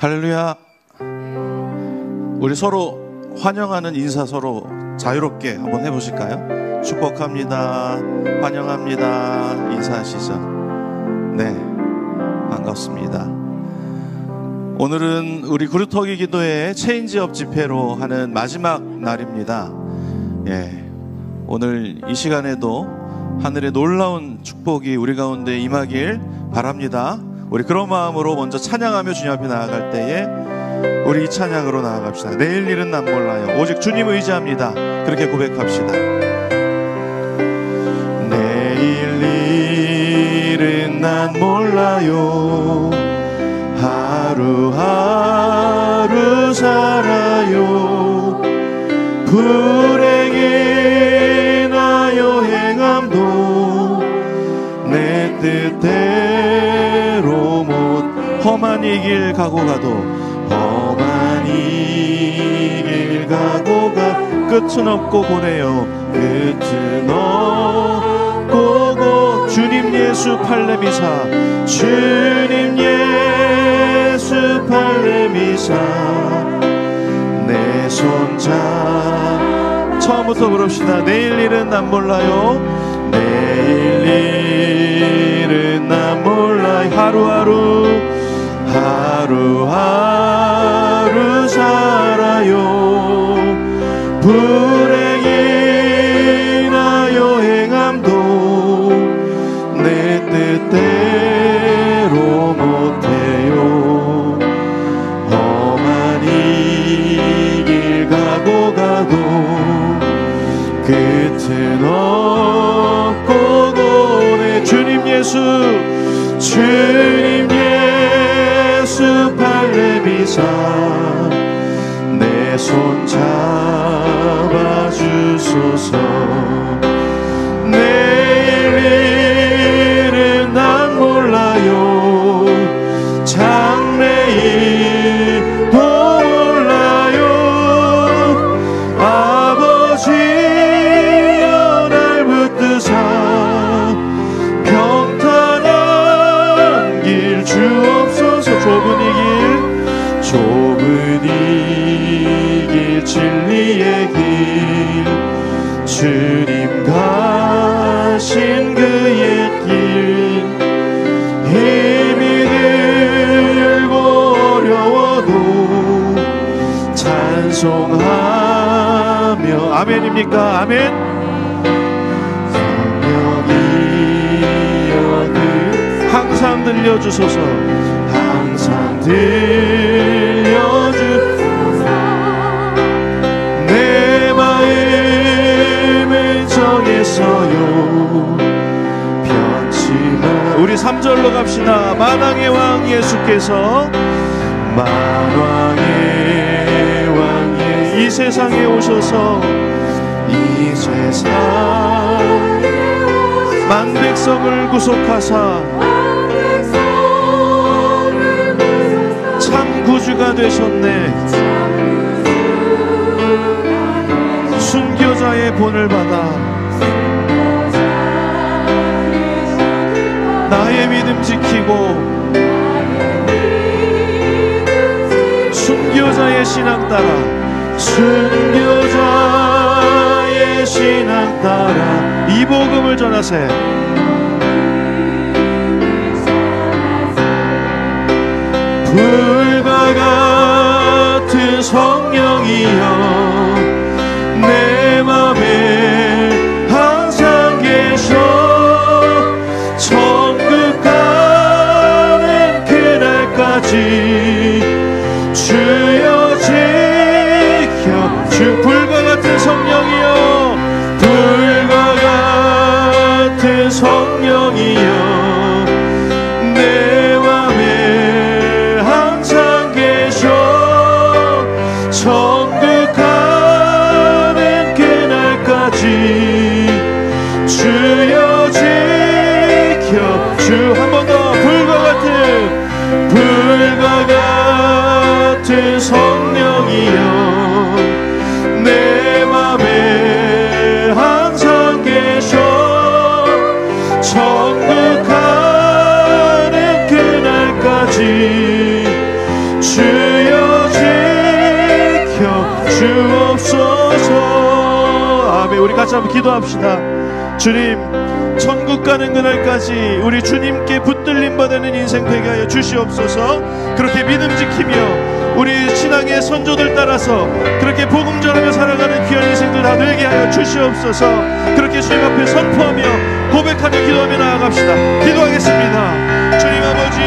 할렐루야. 우리 서로 환영하는 인사 서로 자유롭게 한번 해보실까요? 축복합니다, 환영합니다 인사하시죠. 네, 반갑습니다. 오늘은 우리 구루터기 기도회 체인지업 집회로 하는 마지막 날입니다. 오늘 이 시간에도 하늘의 놀라운 축복이 우리 가운데 임하길 바랍니다. 우리 그런 마음으로 먼저 찬양하며 주님 앞에 나아갈 때에 우리 이 찬양으로 나아갑시다. 내일 일은 난 몰라요. 오직 주님 의지합니다. 그렇게 고백합시다. 내일 일은 난 몰라요. 하루하루 살아요. 불행이나 여행함도 내 뜻대로 못. 험한 이 길 가고 가도 험한 이 길 가고 가 끝은 없고 고네요. 끝은 없고 고. 주님 예수 팔레미사, 주님 예수 팔레미사, 내 손잡. 처음부터 부릅시다. 내일 일은 난 몰라요. 내일 일은 난 몰라요. 하루하루 살아요. 불행이나 여행함도 내 뜻대로 못해요. 험한 이 길 가고 가도 끝은 없고 고네. 주님 예수, 주님 예수 팔레미사, 내 손 잡아주소서. 내일 일은 난 몰라요. 장래일도 몰라요. 아버지여 날 붙드사 평탄한 길 주옵소서. 좁은 이 길 진리의 길, 주님 가신 그의 길. 힘이 들고 어려워도 찬송하며. 아멘입니까? 아멘. 성령이여 항상 들려주소서. 항상 들려주소서. 내 마음을 정했어요. 변치마. 우리 3절로 갑시다. 만왕의 왕 예수께서, 만왕의 왕 이 세상에 오셔서, 이 세상 만백성을 구속하사 참 구주가 되셨네. 순교자의 본을 받아 나의 믿음 지키고 순교자의 신앙 따라, 순교자의 신앙 따라 이 복음을 전하세. 불과 같은 성령이여 내 맘에 항상 계셔. 천국 가는 그날까지 주여 지켜. 불과 같은 성령이여, 불과 같은 성령이여 내 맘에 항상 계셔. 천국 가는 그날까지 주여 지켜. 주 한 번 더. 불과 같은 성령이여 내 맘에 항상 계셔. 천국 우리 같이 한번 기도합시다. 주님, 천국 가는 그날까지 우리 주님께 붙들림 받는 인생 되게 하여 주시옵소서. 그렇게 믿음 지키며 우리 신앙의 선조들 따라서 그렇게 복음 전하며 살아가는 귀한 인생들 다 되게 하여 주시옵소서. 그렇게 주님 앞에 선포하며 고백하며 기도하며 나아갑시다. 기도하겠습니다. 주님 아버지,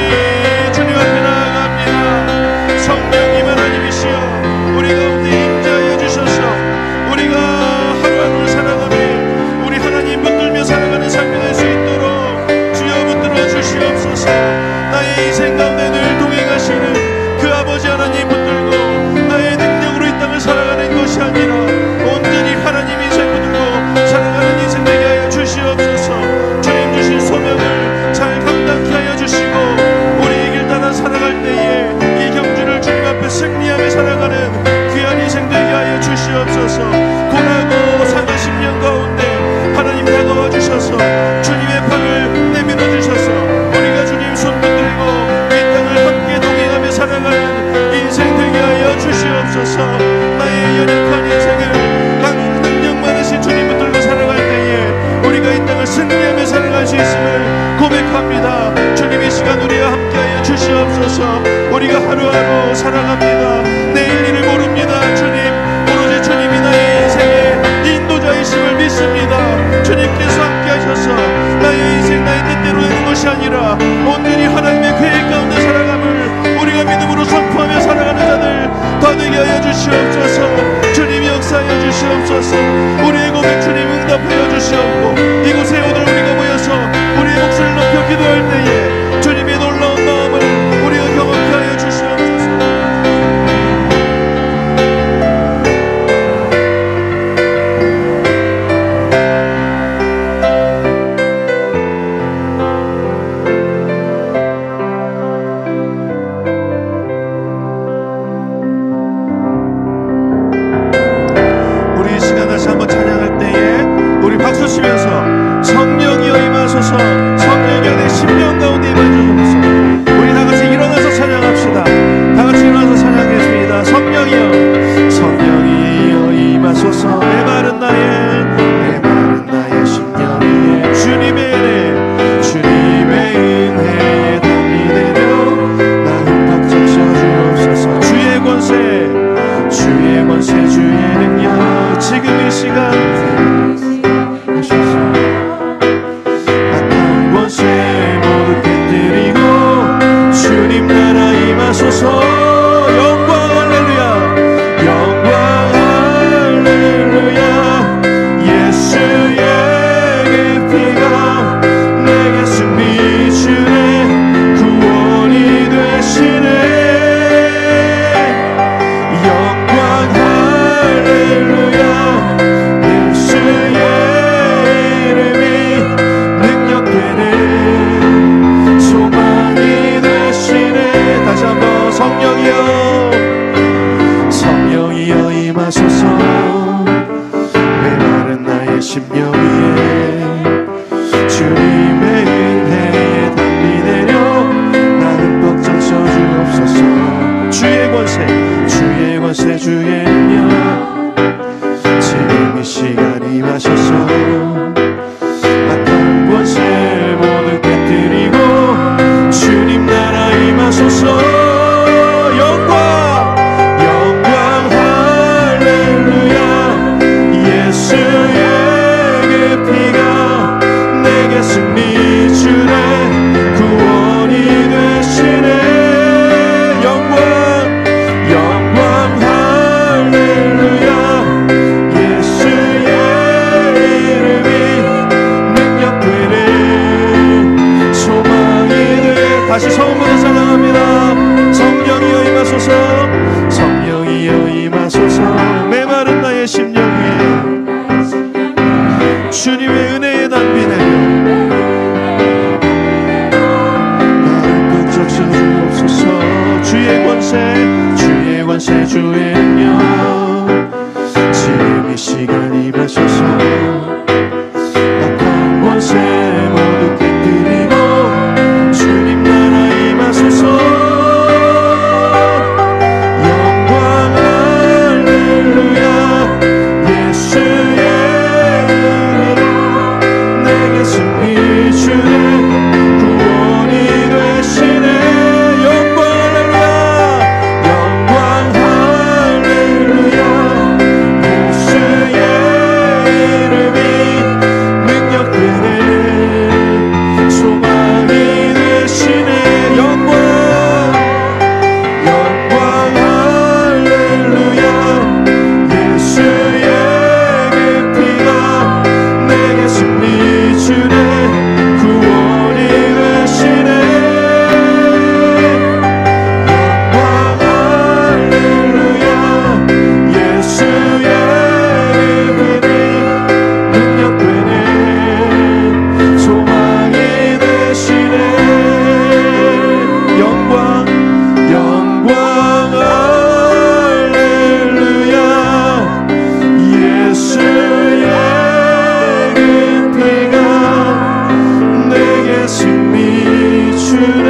주님 앞에 나아갑니다. 성령님 하나님이시여, 우리 가운데 임재하여 주셔서 우리가 하루하루를 살아가며 우리 하나님 붙들며 살아가는 삶이 될 수 있도록 주여 붙들어 주시옵소서. 나의 인생 가운데 늘 동행하시는 그 아버지 하나님 붙들고 나의 능력으로 이 땅을 살아가는 것이 아니라 온전히 하나님 인생 붙들고 살아가는 인생 되게 하여 주시옵소서. 주님 주신 소명을 잘 감당케 하여 주시고 우리 이 길 따라 살아갈 때에 이 경주를 주님 앞에 승리하며 살아가는 귀한 인생 되게 하여 주시옵소서. 고나고 사는 10년 가운데 하나님 다가와 주셔서 주님의 팔을 내밀어 주셔서 우리가 주님 손 붙들고 이 땅을 함께 동행하며 살아가는 인생 되게 하여 주시옵소서. 나의 연약한 인생을 강 능력 많으신 주님 붙들고 살아갈 때에 우리가 이 땅을 승리하며 살아갈 수 있음을 고백합니다. 주님 이 시간 우리와 함께하여 주시옵소서. 우리가 하루하루 살아갑니다. 내일 일을 모릅니다. 주님, 오로지 주님이 나의 인생의 인도자이심을 믿습니다. 주님께서 함께하셔서 나의 인생 나의 뜻대로 되는 것이 아니라 온전히 하나님의 계획 가운데 살아감을 우리가 믿음으로 선포하며 살아가는 자들 다 되게 하여 주시옵소서. 주님 역사하여 주시옵소서. 우리의 고백 주님 응답하여 주시옵고 이곳에 오늘 우리가 모여서 우리의 목소리를 높여 기도할 때에 주님의 놀라운 마음을 우리가 경험케 하여 주시옵소서. 우리 이 시간 다시 한번 찬양할 때에 우리 박수 치면서 성령이여 임하소서, 성령이여 내 심령 가운데 임하소서. 우리 다 같이 일어나서 찬양합시다. 다 같이 일어나서 찬양하겠습니다. 성령이여, 성령이여 임하소서. 메마른 나의 심령 위에 주님의 은혜, 주님의 은혜에 담이 내려 나 흠뻑 적셔주옵소서. 주의 권세, 주의 권세, 주의 능력 지금 이 시간 승리 주네 구원이 되시네 영광 할렐루야 예수의 이름이 능력되네 소망이 되시네 영광 할렐루야 예수의 그 피가 내게 승리 주네 구원이 되시네 영광 할렐루야 예수의 그 피가 능력되네 소망이 되시네 영광 할렐루야 예수의 그 피가 내게 승리 주네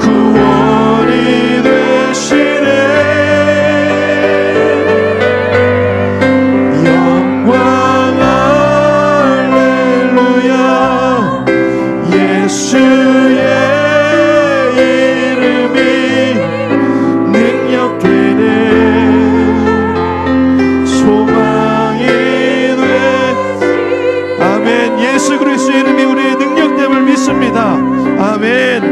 구원이 되시네 영광 할렐루야 예수의 이름이 능력되네 소망이 돼 아멘 예수 그리스도의 이름이 우리의 능력됨을 믿습니다 아멘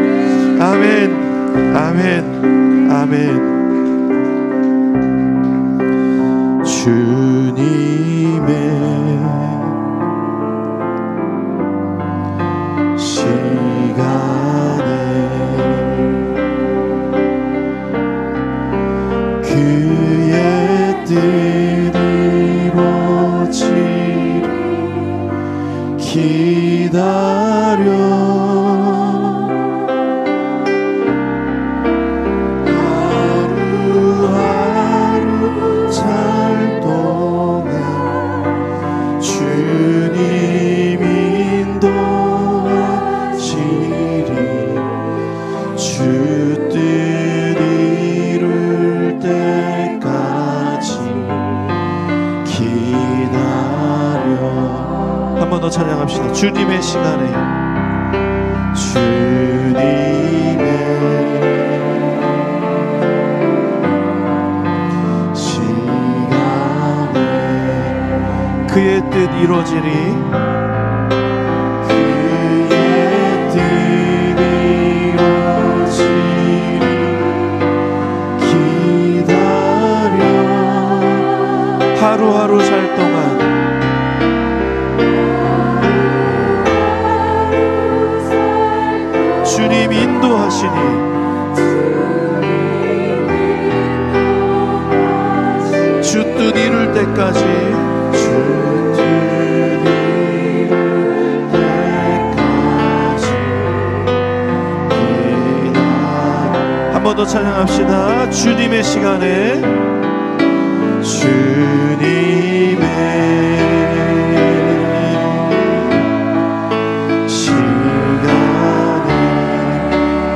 아멘 아멘 아멘 주님의 시간에 그의 뜻이 이루어지리 기다려 하루하루 살 동안 주님 인도하시리 주 뜻 이룰 때까지 기다려 한 번 더 찬양합시다 주님의 시간에 주님의 시간에 그의 뜻 이루어지리 그의 뜻 이루어지리 기다려 하루하루 살 동안 주님 인도하시니 주 뜻 이룰 때까지 주 뜻 이룰 때까지 한 번 더 찬양합시다 주님의 시간에 주님의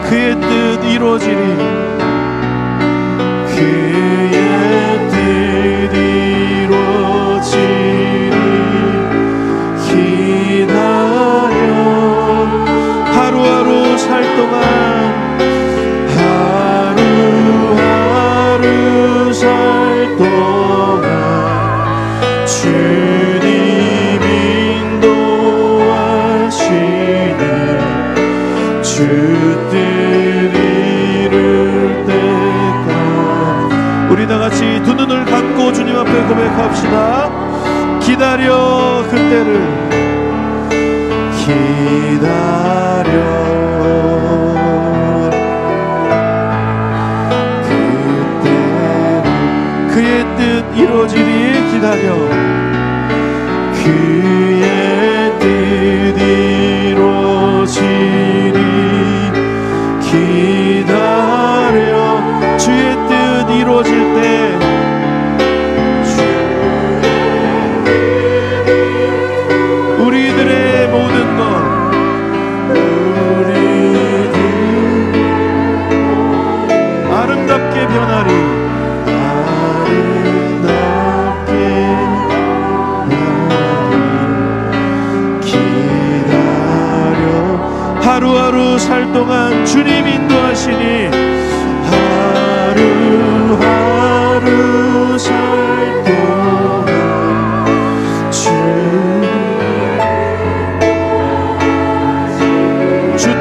그의 뜻 이루어지리 그의 뜻 이루어지리 기다려 하루하루 살 동안 하루하루 살 동안 주님 인도하시니 주 뜻 우리 다같이 두 눈을 감고 주님 앞에 고백합시다 기다려 그때를 기다려 그때를 그의 뜻 이루어지리 기다려 그의 뜻 이루어지리 기다려 주의 뜻 이루어질 때 우리들의 모든 것 하루하루 살 동안 주님 인도하시니 하루하루 살 동안 주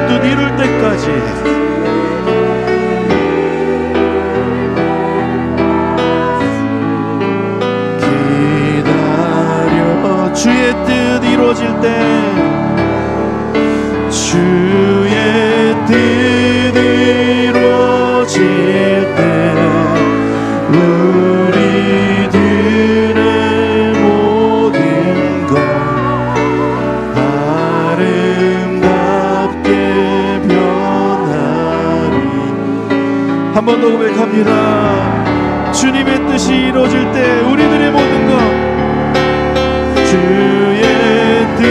뜻 이룰 때까지 기다려 주의 뜻 이루어질 때 주의 뜻 이루어질 때 우리들의 모든 것 아름답게 변하리. 한 번 더 고백합니다. 주님의 뜻이 이루어질 때 우리들의 모든 것 주의 뜻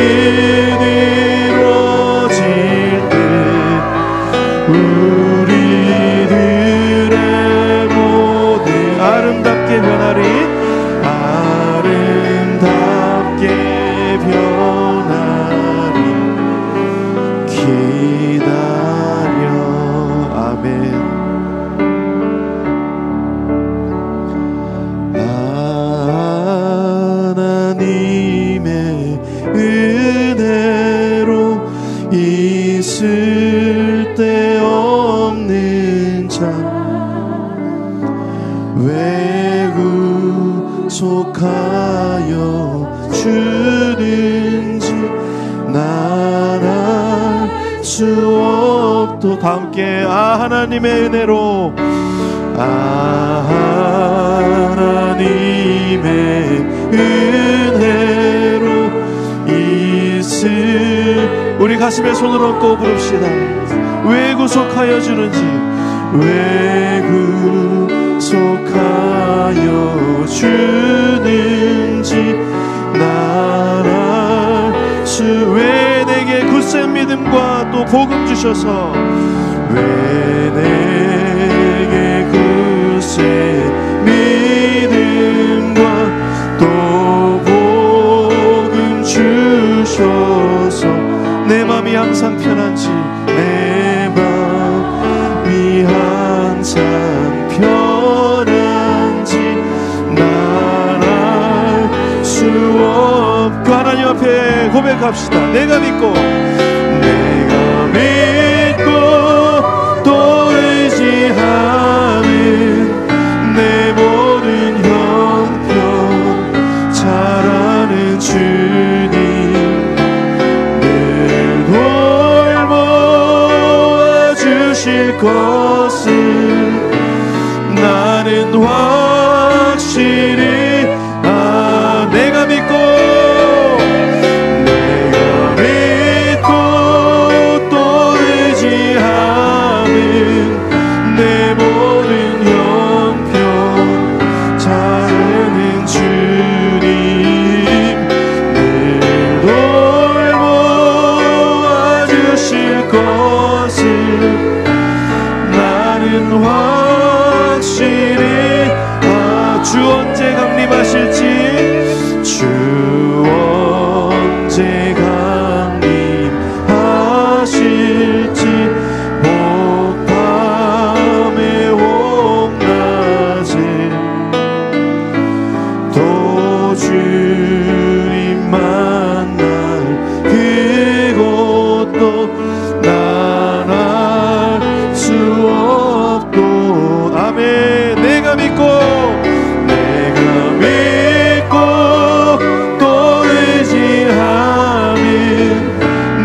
우리들의 모든 아름답게 변하리. 아름답게 변하리. 기다려. 아멘. 하나님의 은혜로 있을 때 없는 자 왜 구속하여 주든지 난 알 수 없도. 다 함께 하나님의 은혜로 하나님의 은혜로 있을. 우리 가슴에 손을 얹고 부릅시다. 왜 구속하여 주는지 왜 구속하여 주는지 난 알 수. 왜 내게 굳센 믿음과 또 복음 주셔서 왜 내게 굳센 믿음과 또 복음 주셔서 내 맘이 항상 편한지 내 맘이 항상 편한지 난 알 수 없고. 하나님 앞에 고백합시다. 내가 믿고 또 의지하는 내 모든 형편 잘 아는 주님 늘 돌보아 주실 것을 나는 확실히 내가 믿고 또 의지하는 내 모든 형편 잘 아는 주님 늘 돌보아 주실 것을 나는 확실히. 주 언제 강림하실지 주 언제 강림하실지 복밤에 홍낮에 또 주님 만날 그곳도 난 알 수 없도. 아멘. 내가 믿고 또 의지하는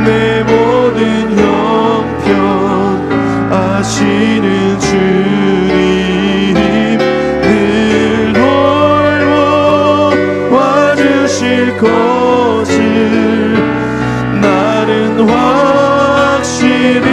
내 모든 형편 아시는 주님 늘 돌보아 주실 것을 나는 확실히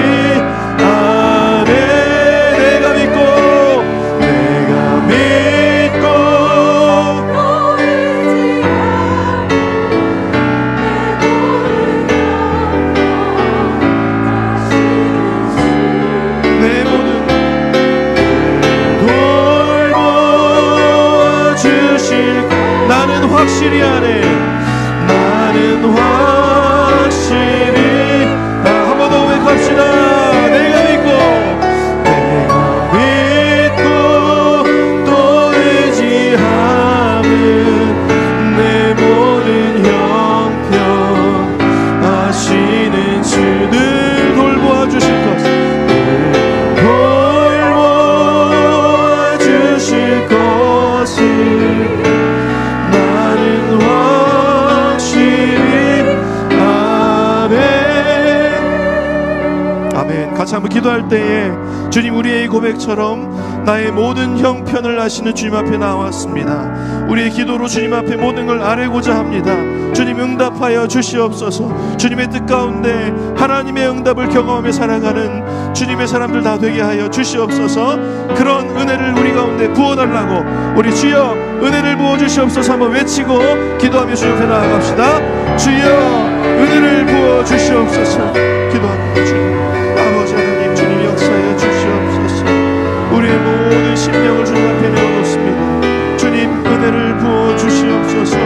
확실히 하네. 나는 확실히. 한 번 더 고백합시다. 같이 한번 기도할 때에 주님, 우리의 고백처럼 나의 모든 형편을 아시는 주님 앞에 나왔습니다. 우리의 기도로 주님 앞에 모든 걸 아뢰고자 합니다. 주님, 응답하여 주시옵소서. 주님의 뜻 가운데 하나님의 응답을 경험하며 살아가는 주님의 사람들 다 되게 하여 주시옵소서. 그런 은혜를 우리 가운데 부어달라고, 우리 주여 은혜를 부어주시옵소서 한번 외치고 기도하며 주님 앞에 나아갑시다. 주여 은혜를 부어주시옵소서. 기도합니다. 주님, 아버지 하나님, 주님 역사하여 주시옵소서. 우리의 모든 심령을 주님 앞에 내어놓습니다. 주님, 은혜를 부어주시옵소서.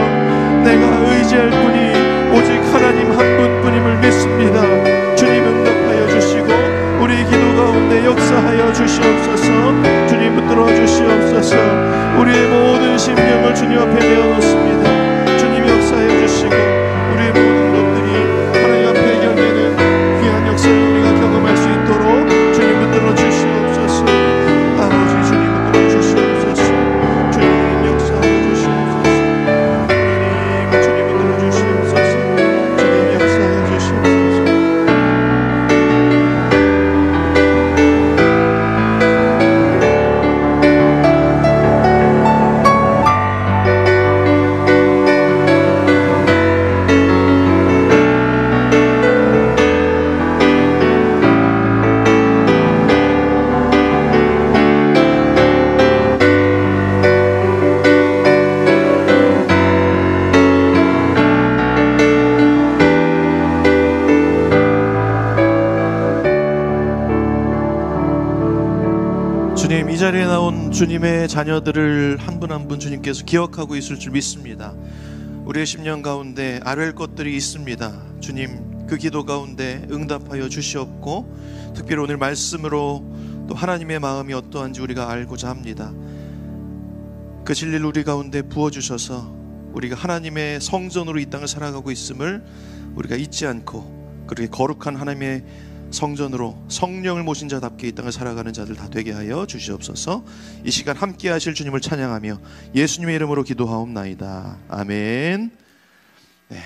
내가 의지할 분이 오직 하나님 한 분뿐임을 믿습니다. 주님, 응답하여 주시고 우리의 기도 가운데 역사하여 주시옵소서. 주님, 붙들어 주시옵소서. 우리의 모든 심령을 주님 앞에 내어놓습니다. 주님, 역사하여 주시고 우리의 모든 것들이 하나님 앞에 열리는 귀한 역사를 우리가 경험할 수 있도록 주님, 붙들어 주시옵소서. 아버지, 주님 붙들어 주시옵소서. 주님, 역사하여 주시옵소서. 하나님, 주님 붙들어 주시옵소서. 주님, 역사하여 주시옵소서. 주님, 이 자리에 나온 주님의 자녀들을 한 분 한 분 주님께서 기억하고 있을 줄 믿습니다. 우리의 심령 가운데 아뢰할 것들이 있습니다. 주님, 그 기도 가운데 응답하여 주시옵고, 특별히 오늘 말씀으로 또 하나님의 마음이 어떠한지 우리가 알고자 합니다. 그 진리를 우리 가운데 부어주셔서 우리가 하나님의 성전으로 이 땅을 살아가고 있음을 우리가 잊지 않고, 그렇게 거룩한 하나님의 성전으로 성령을 모신 자답게 이 땅을 살아가는 자들 다 되게 하여 주시옵소서. 이 시간 함께 하실 주님을 찬양하며 예수님의 이름으로 기도하옵나이다. 아멘. 네.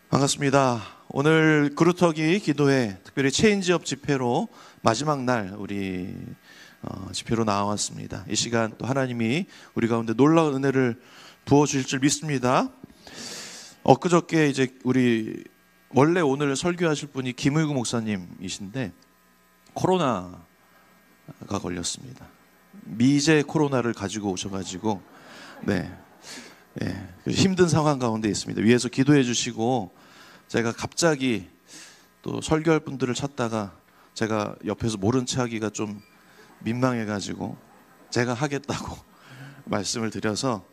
반갑습니다. 오늘 그루터기 기도회, 특별히 체인지업 집회로 마지막 날 우리 집회로 나왔습니다. 이 시간 또 하나님이 우리 가운데 놀라운 은혜를 부어주실 줄 믿습니다. 엊그저께 이제 우리 원래 오늘 설교하실 분이 김의구 목사님이신데 코로나가 걸렸습니다. 미제 코로나를 가지고 오셔가지고 힘든 상황 가운데 있습니다. 위에서 기도해 주시고, 제가 갑자기 또 설교할 분들을 찾다가 제가 옆에서 모른 체 하기가 좀 민망해가지고 제가 하겠다고 말씀을 드려서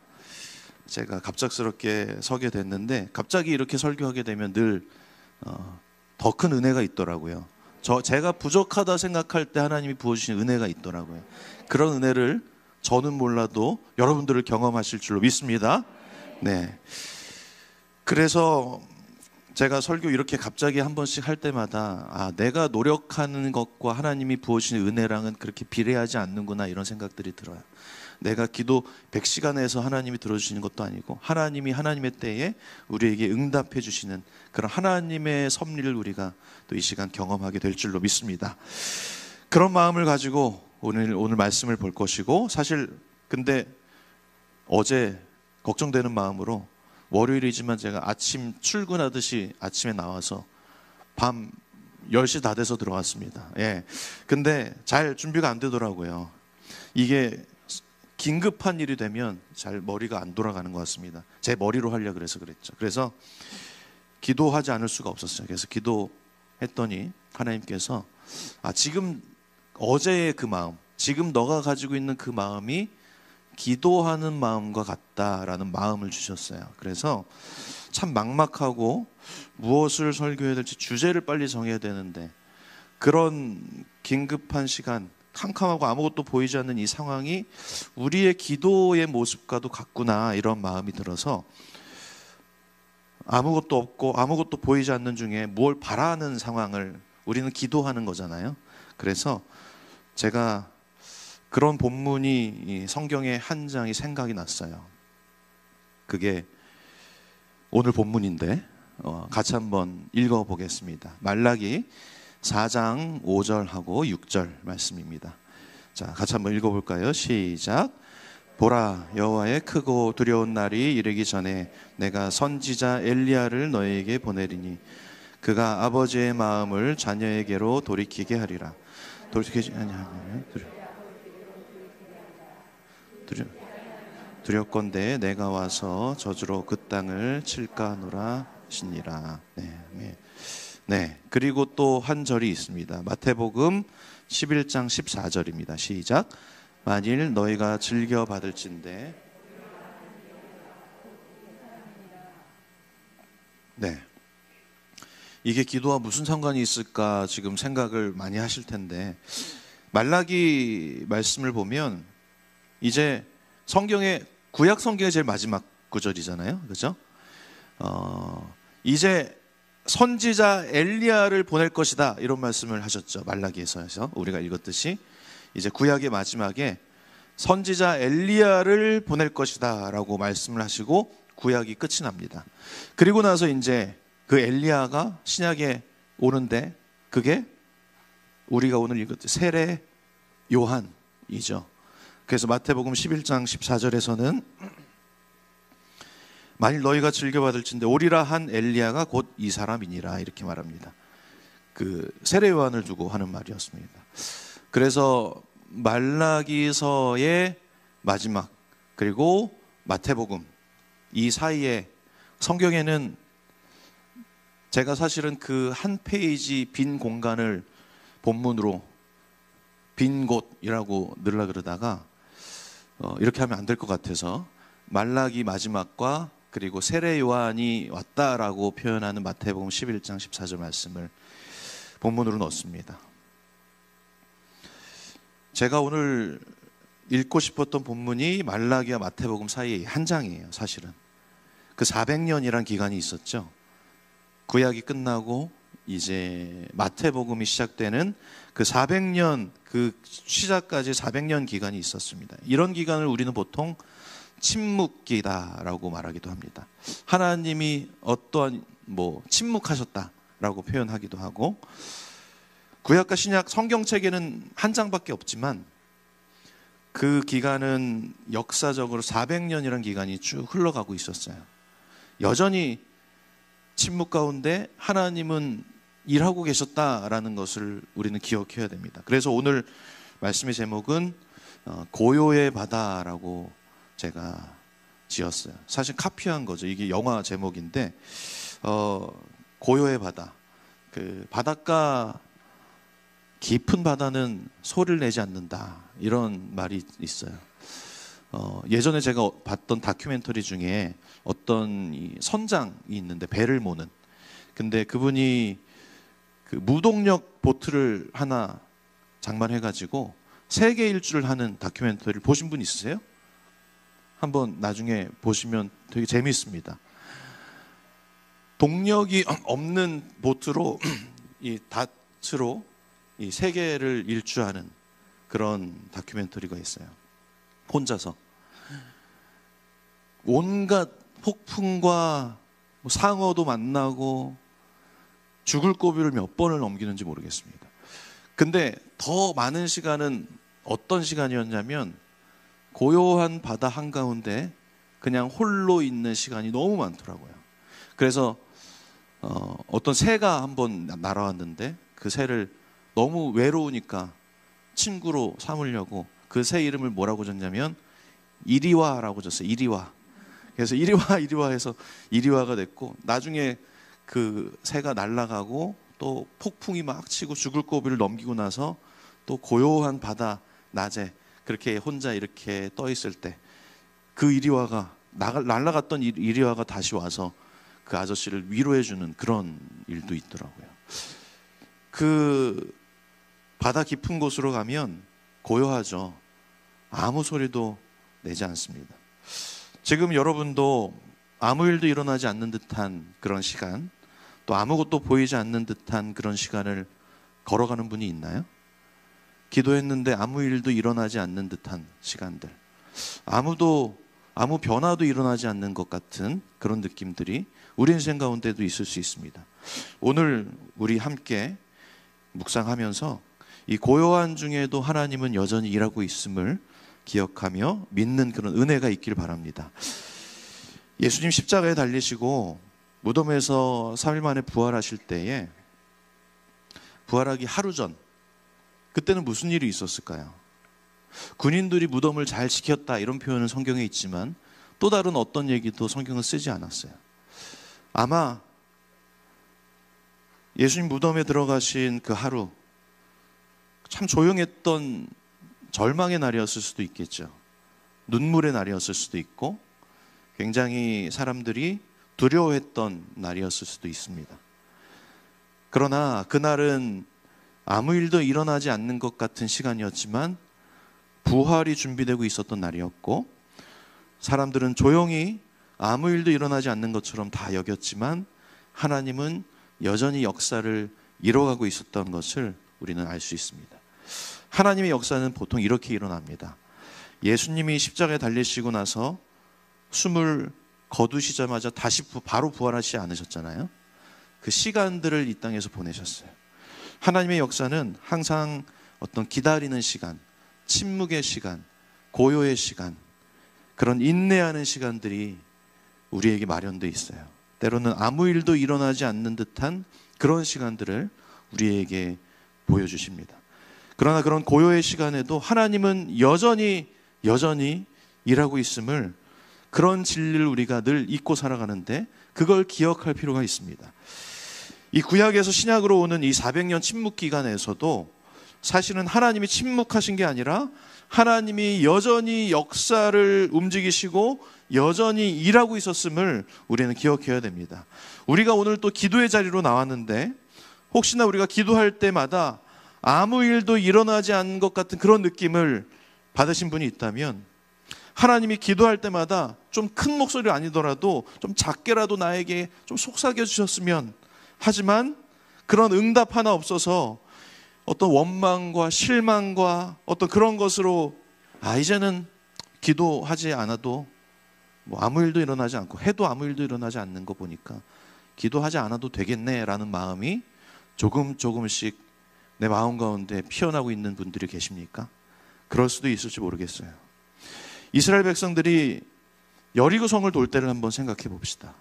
제가 갑작스럽게 서게 됐는데, 갑자기 이렇게 설교하게 되면 늘 더 큰 은혜가 있더라고요. 제가 부족하다 생각할 때 하나님이 부어주신 은혜가 있더라고요. 그런 은혜를 저는 몰라도 여러분들을 경험하실 줄로 믿습니다. 네. 그래서 제가 설교 이렇게 갑자기 한 번씩 할 때마다 내가 노력하는 것과 하나님이 부어주신 은혜랑은 그렇게 비례하지 않는구나, 이런 생각들이 들어요. 내가 기도 100시간 해서 하나님이 들어주시는 것도 아니고, 하나님이 하나님의 때에 우리에게 응답해 주시는 그런 하나님의 섭리를 우리가 또 이 시간 경험하게 될 줄로 믿습니다. 그런 마음을 가지고 오늘 말씀을 볼 것이고, 사실 근데 어제 걱정되는 마음으로 월요일이지만 제가 아침 출근하듯이 아침에 나와서 밤 10시 다 돼서 들어왔습니다. 근데 잘 준비가 안 되더라고요. 이게 긴급한 일이 되면 잘 머리가 안 돌아가는 것 같습니다. 제 머리로 하려고 그래서 그랬죠. 그래서 기도하지 않을 수가 없었어요. 그래서 기도했더니 하나님께서 지금 어제의 그 마음, 지금 너가 가지고 있는 그 마음이 기도하는 마음과 같다라는 마음을 주셨어요. 그래서 참 막막하고 무엇을 설교해야 될지 주제를 빨리 정해야 되는데, 그런 긴급한 시간, 캄캄하고 아무것도 보이지 않는 이 상황이 우리의 기도의 모습과도 같구나, 이런 마음이 들어서 아무것도 없고 아무것도 보이지 않는 중에 뭘 바라는 상황을 우리는 기도하는 거잖아요. 그래서 제가 그런 본문이 성경의 한 장이 생각이 났어요. 그게 오늘 본문인데 같이 한번 읽어보겠습니다. 말라기 4장 5절하고 6절 말씀입니다. 자, 같이 한번 읽어볼까요? 시작. 보라, 여호와의 크고 두려운 날이 이르기 전에 내가 선지자 엘리야를 너에게 보내리니 그가 아버지의 마음을 자녀에게로 돌이키게 하리라. 돌이키지 아니하면 두렵건대 내가 와서 저주로 그 땅을 칠까 하노라 하시니라. 네. 그리고 또 한 절이 있습니다. 마태복음 11장 14절입니다. 시작. 만일 너희가 즐겨 받을진대. 네. 이게 기도와 무슨 상관이 있을까 지금 생각을 많이 하실 텐데, 말라기 말씀을 보면 이제 성경의 구약 성경의 제일 마지막 구절이잖아요. 그죠? 이제 선지자 엘리야를 보낼 것이다 이런 말씀을 하셨죠. 말라기에서 우리가 읽었듯이 이제 구약의 마지막에 선지자 엘리야를 보낼 것이다 라고 말씀을 하시고 구약이 끝이 납니다. 그리고 나서 이제 그 엘리야가 신약에 오는데 그게 우리가 오늘 읽었듯이 세례 요한이죠. 그래서 마태복음 11장 14절에서는 만일 너희가 즐겨받을진대 오리라 한 엘리야가 곧 이 사람이니라 이렇게 말합니다. 그 세례 요한을 두고 하는 말이었습니다. 그래서 말라기서의 마지막 그리고 마태복음 이 사이에 성경에는 제가 사실은 그 한 페이지 빈 공간을 본문으로 빈 곳이라고 늘라 그러다가 이렇게 하면 안 될 것 같아서 말라기 마지막과 그리고 세례 요한이 왔다라고 표현하는 마태복음 11장 14절 말씀을 본문으로 넣었습니다. 제가 오늘 읽고 싶었던 본문이 말라기와 마태복음 사이의 한 장이에요. 사실은 그 400년이란 기간이 있었죠. 구약이 끝나고 이제 마태복음이 시작되는 그 400년 그 시작까지 400년 기간이 있었습니다. 이런 기간을 우리는 보통 침묵기다라고 말하기도 합니다. 하나님이 어떠한 침묵하셨다라고 표현하기도 하고, 구약과 신약 성경책에는 한 장밖에 없지만 그 기간은 역사적으로 400년이라는 기간이 쭉 흘러가고 있었어요. 여전히 침묵 가운데 하나님은 일하고 계셨다라는 것을 우리는 기억해야 됩니다. 그래서 오늘 말씀의 제목은 고요의 바다라고 제가 지었어요. 사실 카피한 거죠. 이게 영화 제목인데 고요의 바다. 그 바닷가 깊은 바다는 소리를 내지 않는다 이런 말이 있어요. 예전에 제가 봤던 다큐멘터리 중에 어떤 이 선장이 있는데 배를 모는, 근데 그분이 그 무동력 보트를 하나 장만해가지고 세계 일주를 하는 다큐멘터리를 보신 분 있으세요? 한번 나중에 보시면 되게 재미있습니다. 동력이 없는 보트로 이 닷으로 이 세계를 일주하는 그런 다큐멘터리가 있어요. 혼자서 온갖 폭풍과 상어도 만나고 죽을 고비를 몇 번을 넘기는지 모르겠습니다. 근데 더 많은 시간은 어떤 시간이었냐면 고요한 바다 한가운데 그냥 홀로 있는 시간이 너무 많더라고요. 그래서 어떤 새가 한번 날아왔는데 그 새를 너무 외로우니까 친구로 삼으려고 그 새 이름을 뭐라고 줬냐면 이리와라고 줬어요. 이리와. 그래서 이리와 해서 이리와가 됐고, 나중에 그 새가 날아가고 또 폭풍이 막 치고 죽을 고비를 넘기고 나서 또 고요한 바다 낮에 그렇게 혼자 이렇게 떠 있을 때 그 이리와가 날아갔던 이리와가 다시 와서 그 아저씨를 위로해 주는 그런 일도 있더라고요. 그 바다 깊은 곳으로 가면 고요하죠. 아무 소리도 내지 않습니다. 지금 여러분도 아무 일도 일어나지 않는 듯한 그런 시간, 또 아무것도 보이지 않는 듯한 그런 시간을 걸어가는 분이 있나요? 기도했는데 아무 일도 일어나지 않는 듯한 시간들, 아무 변화도 일어나지 않는 것 같은 그런 느낌들이 우리 인생 가운데도 있을 수 있습니다. 오늘 우리 함께 묵상하면서 이 고요한 중에도 하나님은 여전히 일하고 있음을 기억하며 믿는 그런 은혜가 있길 바랍니다. 예수님 십자가에 달리시고 무덤에서 3일 만에 부활하실 때에, 부활하기 하루 전, 그때는 무슨 일이 있었을까요? 군인들이 무덤을 잘 지켰다 이런 표현은 성경에 있지만 또 다른 어떤 얘기도 성경은 쓰지 않았어요. 아마 예수님 무덤에 들어가신 그 하루, 참 조용했던 절망의 날이었을 수도 있겠죠. 눈물의 날이었을 수도 있고 굉장히 사람들이 두려워했던 날이었을 수도 있습니다. 그러나 그날은 아무 일도 일어나지 않는 것 같은 시간이었지만 부활이 준비되고 있었던 날이었고, 사람들은 조용히 아무 일도 일어나지 않는 것처럼 다 여겼지만 하나님은 여전히 역사를 이뤄가고 있었던 것을 우리는 알 수 있습니다. 하나님의 역사는 보통 이렇게 일어납니다. 예수님이 십자가에 달리시고 나서 숨을 거두시자마자 다시 바로 부활하시지 않으셨잖아요. 그 시간들을 이 땅에서 보내셨어요. 하나님의 역사는 항상 어떤 기다리는 시간, 침묵의 시간, 고요의 시간, 그런 인내하는 시간들이 우리에게 마련되어 있어요. 때로는 아무 일도 일어나지 않는 듯한 그런 시간들을 우리에게 보여주십니다. 그러나 그런 고요의 시간에도 하나님은 여전히 일하고 있음을, 그런 진리를 우리가 늘 잊고 살아가는데 그걸 기억할 필요가 있습니다. 이 구약에서 신약으로 오는 이 400년 침묵 기간에서도 사실은 하나님이 침묵하신 게 아니라 하나님이 여전히 역사를 움직이시고 여전히 일하고 있었음을 우리는 기억해야 됩니다. 우리가 오늘 또 기도의 자리로 나왔는데 혹시나 우리가 기도할 때마다 아무 일도 일어나지 않은 것 같은 그런 느낌을 받으신 분이 있다면, 하나님이 기도할 때마다 좀 큰 목소리 아니더라도 좀 작게라도 나에게 좀 속삭여 주셨으면 하지만 그런 응답 하나 없어서 어떤 원망과 실망과 어떤 그런 것으로 이제는 기도하지 않아도 아무 일도 일어나지 않고 해도 아무 일도 일어나지 않는 거 보니까 기도하지 않아도 되겠네라는 마음이 조금씩 내 마음 가운데 피어나고 있는 분들이 계십니까? 그럴 수도 있을지 모르겠어요. 이스라엘 백성들이 여리고성을 돌 때를 한번 생각해 봅시다.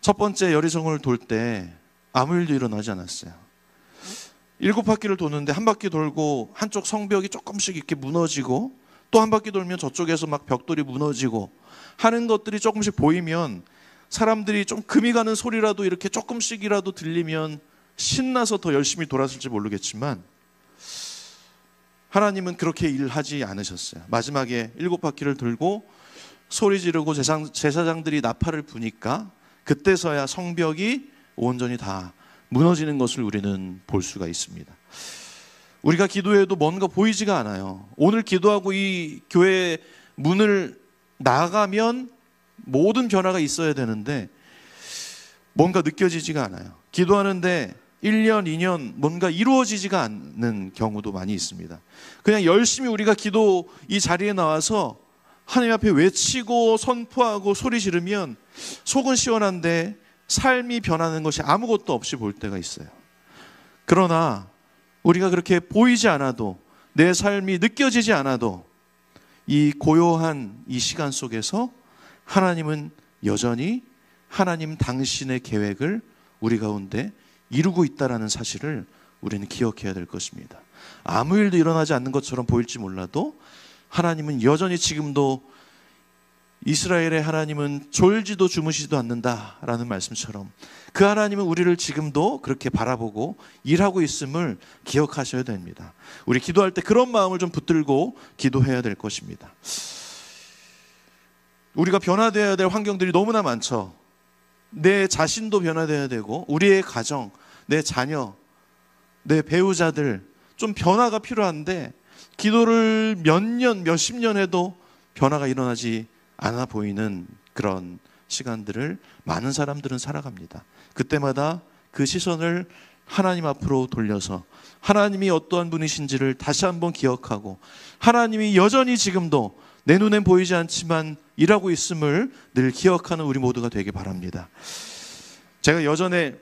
첫 번째 여리고성을 돌 때 아무 일도 일어나지 않았어요. 7바퀴를 도는데 한 바퀴 돌고 한쪽 성벽이 조금씩 이렇게 무너지고 또 한 바퀴 돌면 저쪽에서 막 벽돌이 무너지고 하는 것들이 조금씩 보이면 사람들이 좀 금이 가는 소리라도 이렇게 조금씩이라도 들리면 신나서 더 열심히 돌았을지 모르겠지만 하나님은 그렇게 일하지 않으셨어요. 마지막에 7바퀴를 돌고 소리 지르고 제사장들이 나팔을 부니까 그때서야 성벽이 온전히 다 무너지는 것을 우리는 볼 수가 있습니다. 우리가 기도해도 뭔가 보이지가 않아요. 오늘 기도하고 이 교회 문을 나가면 모든 변화가 있어야 되는데 뭔가 느껴지지가 않아요. 기도하는데 1년, 2년 뭔가 이루어지지가 않는 경우도 많이 있습니다. 그냥 열심히 우리가 기도 이 자리에 나와서 하나님 앞에 외치고 선포하고 소리 지르면 속은 시원한데 삶이 변하는 것이 아무것도 없이 볼 때가 있어요. 그러나 우리가 그렇게 보이지 않아도, 내 삶이 느껴지지 않아도 이 고요한 이 시간 속에서 하나님은 여전히 하나님 당신의 계획을 우리 가운데 이루고 있다는 사실을 우리는 기억해야 될 것입니다. 아무 일도 일어나지 않는 것처럼 보일지 몰라도 하나님은 여전히 지금도, 이스라엘의 하나님은 졸지도 주무시지도 않는다라는 말씀처럼 그 하나님은 우리를 지금도 그렇게 바라보고 일하고 있음을 기억하셔야 됩니다. 우리 기도할 때 그런 마음을 좀 붙들고 기도해야 될 것입니다. 우리가 변화되어야 될 환경들이 너무나 많죠. 내 자신도 변화되어야 되고 우리의 가정, 내 자녀, 내 배우자들 좀 변화가 필요한데 기도를 몇 년, 몇십 년 해도 변화가 일어나지 않아 보이는 그런 시간들을 많은 사람들은 살아갑니다. 그때마다 그 시선을 하나님 앞으로 돌려서 하나님이 어떠한 분이신지를 다시 한번 기억하고 하나님이 여전히 지금도 내 눈엔 보이지 않지만 일하고 있음을 늘 기억하는 우리 모두가 되길 바랍니다. 제가 예전에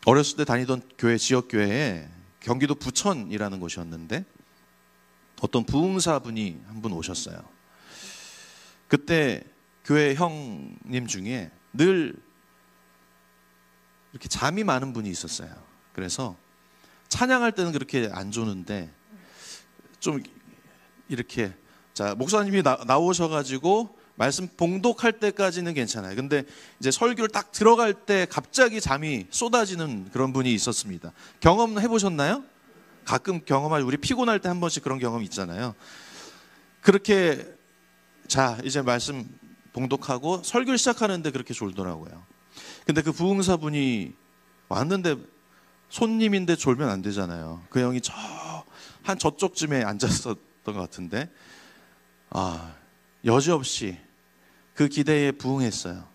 어렸을 때 다니던 교회, 지역교회에 경기도 부천이라는 곳이었는데 어떤 부흥사분이 한 분 오셨어요. 그때 교회 형님 중에 늘 이렇게 잠이 많은 분이 있었어요. 그래서 찬양할 때는 그렇게 안 좋는데 좀 이렇게, 자, 목사님이 나오셔가지고 말씀 봉독할 때까지는 괜찮아요. 근데 이제 설교를 딱 들어갈 때 갑자기 잠이 쏟아지는 그런 분이 있었습니다. 경험 해보셨나요? 가끔 경험할, 우리 피곤할 때 한 번씩 그런 경험이 있잖아요. 그렇게, 자, 이제 말씀 봉독하고 설교를 시작하는데 그렇게 졸더라고요. 근데 그 부흥사분이 왔는데 손님인데 졸면 안 되잖아요. 그 형이 한 저쪽쯤에 앉았었던 것 같은데, 여지없이 그 기대에 부응했어요.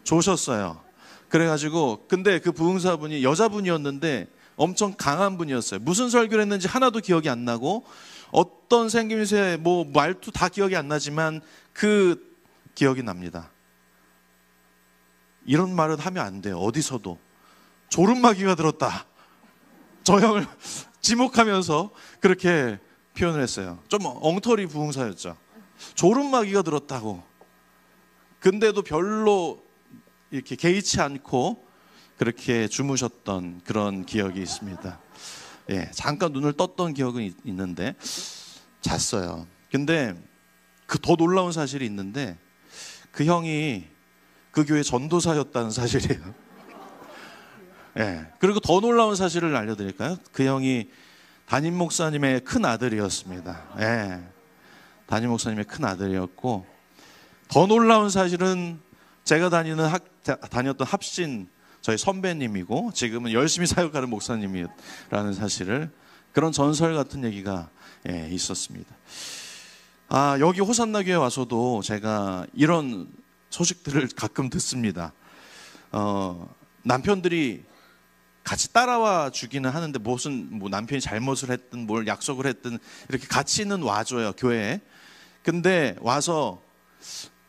조셨어요. 그래가지고, 근데 그 부흥사분이 여자분이었는데 엄청 강한 분이었어요. 무슨 설교를 했는지 하나도 기억이 안 나고, 어떤 생김새, 뭐 말투 다 기억이 안 나지만 그 기억이 납니다. 이런 말은 하면 안 돼요. 어디서도. 졸음마귀가 들었다. 저 형을 지목하면서 그렇게 표현을 했어요. 좀 엉터리 부흥사였죠. 졸음마귀가 들었다고. 근데도 별로 이렇게 개의치 않고 그렇게 주무셨던 그런 기억이 있습니다. 예, 잠깐 눈을 떴던 기억은 있는데 잤어요. 근데 그 더 놀라운 사실이 있는데 그 형이 그 교회 전도사였다는 사실이에요. 예, 그리고 더 놀라운 사실을 알려드릴까요? 그 형이 담임 목사님의 큰 아들이었습니다. 예, 담임 목사님의 큰 아들이었고, 더 놀라운 사실은 제가 다녔던 합신 저희 선배님이고 지금은 열심히 사역하는 목사님이라는 사실을, 그런 전설 같은 얘기가 있었습니다. 여기 호산나 교회 와서도 제가 이런 소식들을 가끔 듣습니다. 남편들이 같이 따라와 주기는 하는데 무슨 남편이 잘못을 했든 뭘 약속을 했든 이렇게 같이는 와줘요, 교회에. 근데 와서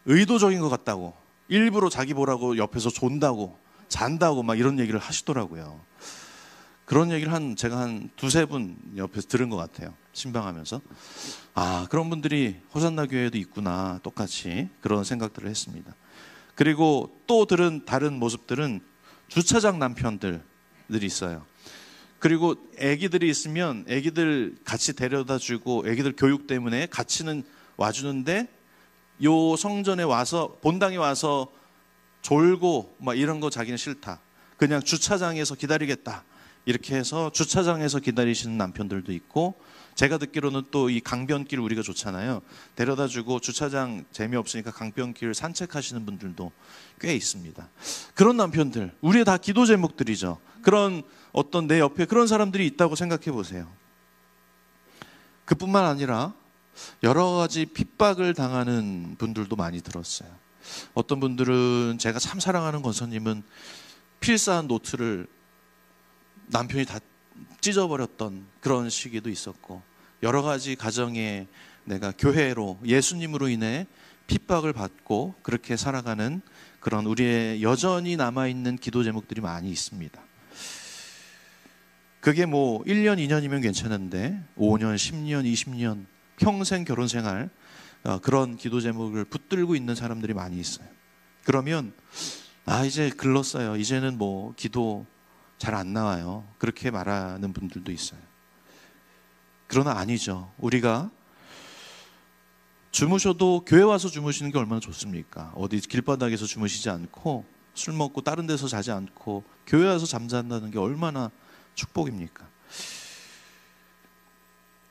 의도적인 것 같다고, 일부러 자기 보라고 옆에서 존다고 잔다고 막 이런 얘기를 하시더라고요. 그런 얘기를 제가 한 두세 분 옆에서 들은 것 같아요, 신방하면서. 그런 분들이 호산나 교회에도 있구나, 똑같이 그런 생각들을 했습니다. 그리고 또 들은 다른 모습들은 주차장 남편들이 있어요. 그리고 아기들이 있으면 아기들 같이 데려다 주고 아기들 교육 때문에 같이는 와주는데 요 성전에 와서, 본당에 와서 졸고 막 이런 거 자기는 싫다, 그냥 주차장에서 기다리겠다, 이렇게 해서 주차장에서 기다리시는 남편들도 있고, 제가 듣기로는 또 이 강변길 우리가 좋잖아요. 데려다 주고 주차장 재미없으니까 강변길 산책하시는 분들도 꽤 있습니다. 그런 남편들, 우리의 다 기도 제목들이죠. 그런 어떤 내 옆에 그런 사람들이 있다고 생각해 보세요. 그뿐만 아니라 여러 가지 핍박을 당하는 분들도 많이 들었어요. 어떤 분들은, 제가 참 사랑하는 권사님은 필사한 노트를 남편이 다 찢어버렸던 그런 시기도 있었고, 여러 가지 가정에 내가 교회로, 예수님으로 인해 핍박을 받고 그렇게 살아가는 그런 우리의 여전히 남아있는 기도 제목들이 많이 있습니다. 그게 1년, 2년이면 괜찮은데 5년, 10년, 20년, 평생 결혼 생활, 그런 기도 제목을 붙들고 있는 사람들이 많이 있어요. 그러면 이제 글렀어요, 이제는 기도 잘 안 나와요, 그렇게 말하는 분들도 있어요. 그러나 아니죠. 우리가 주무셔도 교회 와서 주무시는 게 얼마나 좋습니까? 어디 길바닥에서 주무시지 않고 술 먹고 다른 데서 자지 않고 교회 와서 잠잔다는 게 얼마나 축복입니까?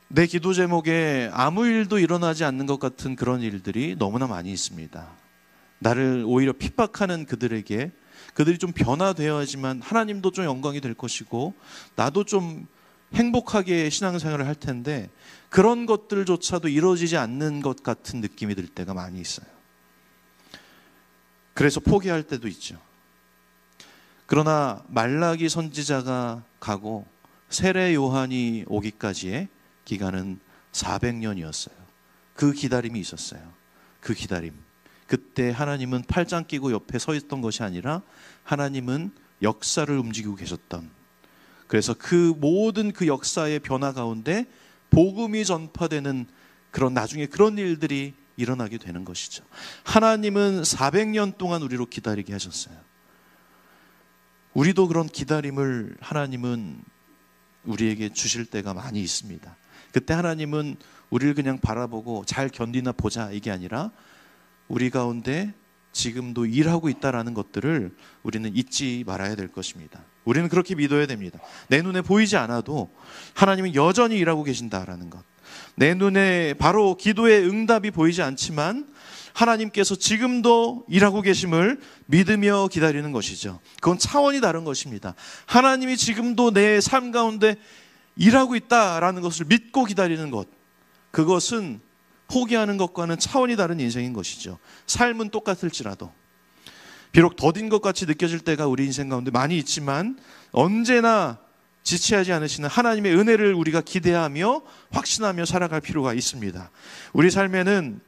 내 기도 제목에 아무 일도 일어나지 않는 것 같은 그런 일들이 너무나 많이 있습니다. 나를 오히려 핍박하는 그들에게, 그들이 좀 변화되어야지만 하나님도 좀 영광이 될 것이고 나도 좀 행복하게 신앙생활을 할 텐데, 그런 것들조차도 이루어지지 않는 것 같은 느낌이 들 때가 많이 있어요. 그래서 포기할 때도 있죠. 그러나 말라기 선지자가 가고 세례 요한이 오기까지의 기간은 400년이었어요. 그 기다림이 있었어요. 그 기다림. 그때 하나님은 팔짱 끼고 옆에 서 있던 것이 아니라 하나님은 역사를 움직이고 계셨던, 그래서 그 모든 그 역사의 변화 가운데 복음이 전파되는 그런 나중에 그런 일들이 일어나게 되는 것이죠. 하나님은 400년 동안 우리로 기다리게 하셨어요. 우리도 그런 기다림을 하나님은 우리에게 주실 때가 많이 있습니다. 그때 하나님은 우리를 그냥 바라보고 잘 견디나 보자 이게 아니라 우리 가운데 지금도 일하고 있다라는 것들을 우리는 잊지 말아야 될 것입니다. 우리는 그렇게 믿어야 됩니다. 내 눈에 보이지 않아도 하나님은 여전히 일하고 계신다라는 것. 내 눈에 바로 기도의 응답이 보이지 않지만 하나님께서 지금도 일하고 계심을 믿으며 기다리는 것이죠. 그건 차원이 다른 것입니다. 하나님이 지금도 내 삶 가운데 일하고 있다라는 것을 믿고 기다리는 것, 그것은 포기하는 것과는 차원이 다른 인생인 것이죠. 삶은 똑같을지라도 비록 더딘 것 같이 느껴질 때가 우리 인생 가운데 많이 있지만 언제나 지체하지 않으시는 하나님의 은혜를 우리가 기대하며 확신하며 살아갈 필요가 있습니다. 우리 삶에는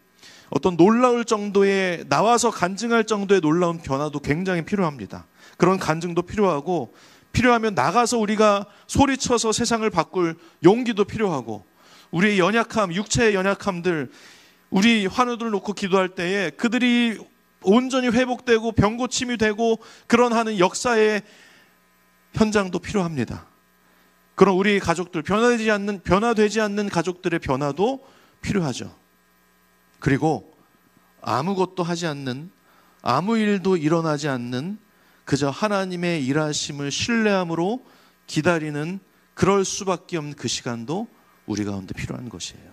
어떤 놀라울 정도의, 나와서 간증할 정도의 놀라운 변화도 굉장히 필요합니다. 그런 간증도 필요하고, 필요하면 나가서 우리가 소리쳐서 세상을 바꿀 용기도 필요하고, 우리의 연약함, 육체의 연약함들, 우리 환우들을 놓고 기도할 때에 그들이 온전히 회복되고 병고침이 되고 그런 하는 역사의 현장도 필요합니다. 그럼 우리 가족들, 변화되지 않는 가족들의 변화도 필요하죠. 그리고 아무것도 하지 않는, 아무 일도 일어나지 않는 그저 하나님의 일하심을 신뢰함으로 기다리는, 그럴 수밖에 없는 그 시간도 우리 가운데 필요한 것이에요.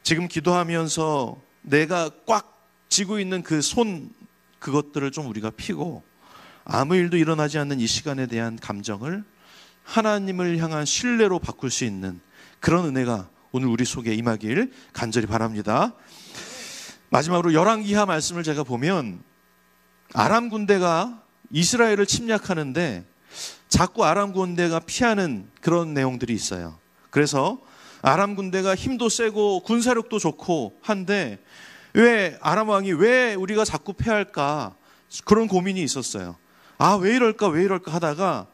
지금 기도하면서 내가 꽉 쥐고 있는 그 손, 그것들을 좀 우리가 피고 아무 일도 일어나지 않는 이 시간에 대한 감정을 하나님을 향한 신뢰로 바꿀 수 있는 그런 은혜가 오늘 우리 속에 임하길 간절히 바랍니다. 마지막으로 열왕기하 말씀을 제가 보면 아람 군대가 이스라엘을 침략하는데 자꾸 아람 군대가 피하는 그런 내용들이 있어요. 그래서 아람 군대가 힘도 세고 군사력도 좋고 한데 왜 아람 왕이 왜 우리가 자꾸 패할까, 그런 고민이 있었어요. 왜 이럴까 하다가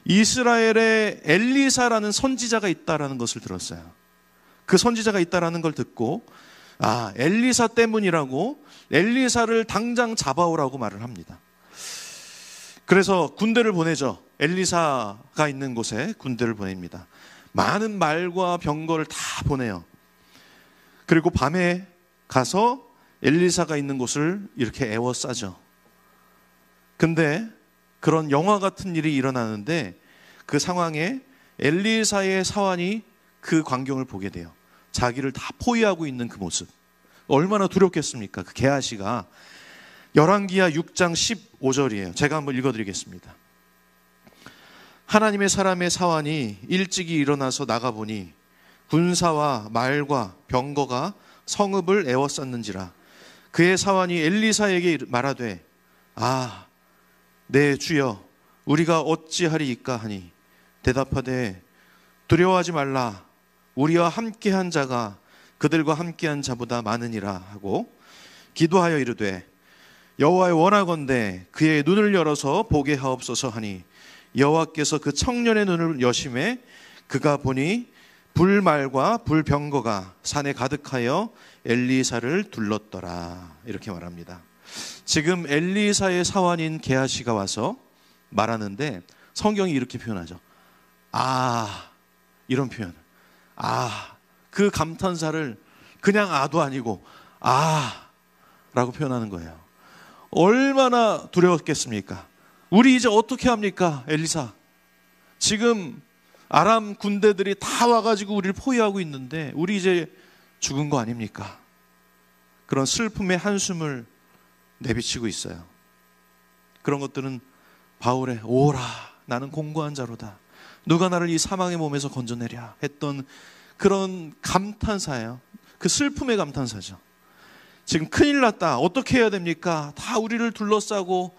이스라엘에 엘리사라는 선지자가 있다라는 것을 들었어요. 그 선지자가 있다라는 걸 듣고 엘리사 때문이라고 엘리사를 당장 잡아오라고 말을 합니다. 그래서 군대를 보내죠. 엘리사가 있는 곳에 군대를 보냅니다. 많은 말과 병거를 다 보내요. 그리고 밤에 가서 엘리사가 있는 곳을 이렇게 에워싸죠. 근데 그런 영화 같은 일이 일어나는데 그 상황에 엘리사의 사환이 그 광경을 보게 돼요. 자기를 다 포위하고 있는 그 모습. 얼마나 두렵겠습니까? 그 게하시가. 열왕기하 6장 15절이에요. 제가 한번 읽어드리겠습니다. 하나님의 사람의 사환이 일찍이 일어나서 나가보니 군사와 말과 병거가 성읍을 에워쌌는지라. 그의 사환이 엘리사에게 말하되 내 주여 우리가 어찌하리이까 하니 대답하되 두려워하지 말라. 우리와 함께한 자가 그들과 함께한 자보다 많으니라 하고 기도하여 이르되 여호와여 원하건대 그의 눈을 열어서 보게 하옵소서 하니 여호와께서 그 청년의 눈을 여심해 그가 보니 불말과 불병거가 산에 가득하여 엘리사를 둘렀더라. 이렇게 말합니다. 지금 엘리사의 사환인 게하시가 와서 말하는데 성경이 이렇게 표현하죠. 이런 표현. 그 감탄사를 그냥 도 아니고 라고 표현하는 거예요. 얼마나 두려웠겠습니까? 우리 이제 어떻게 합니까? 엘리사, 지금 아람 군대들이 다 와가지고 우리를 포위하고 있는데 우리 이제 죽은 거 아닙니까? 그런 슬픔의 한숨을 내비치고 있어요. 그런 것들은 바울의 오라 나는 공고한 자로다, 누가 나를 이 사망의 몸에서 건져내랴 했던 그런 감탄사예요. 그 슬픔의 감탄사죠. 지금 큰일 났다, 어떻게 해야 됩니까? 다 우리를 둘러싸고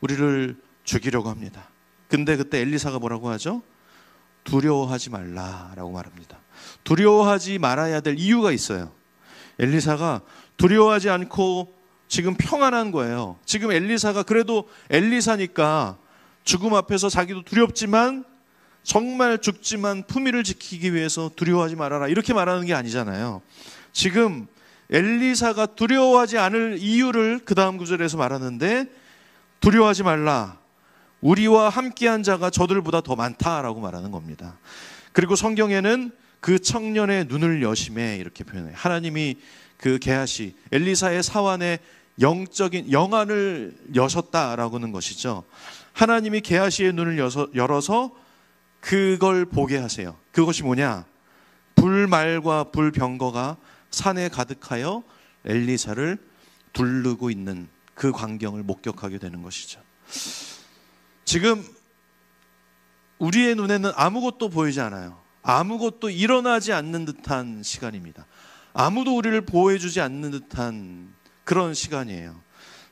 우리를 죽이려고 합니다. 근데 그때 엘리사가 뭐라고 하죠? 두려워하지 말라라고 말합니다. 두려워하지 말아야 될 이유가 있어요. 엘리사가 두려워하지 않고 지금 평안한 거예요. 지금 엘리사가 그래도 엘리사니까 죽음 앞에서 자기도 두렵지만 정말 죽지만 품위를 지키기 위해서 두려워하지 말아라 이렇게 말하는 게 아니잖아요. 지금 엘리사가 두려워하지 않을 이유를 그 다음 구절에서 말하는데, 두려워하지 말라, 우리와 함께한 자가 저들보다 더 많다라고 말하는 겁니다. 그리고 성경에는 그 청년의 눈을 여심해 이렇게 표현해요. 하나님이 그 게하시 엘리사의 사환의 영적인 영안을 여셨다라고는 것이죠. 하나님이 게하시의 눈을 열어서 그걸 보게 하세요. 그것이 뭐냐? 불말과 불병거가 산에 가득하여 엘리사를 두르고 있는 그 광경을 목격하게 되는 것이죠. 지금 우리의 눈에는 아무것도 보이지 않아요. 아무것도 일어나지 않는 듯한 시간입니다. 아무도 우리를 보호해주지 않는 듯한 그런 시간이에요.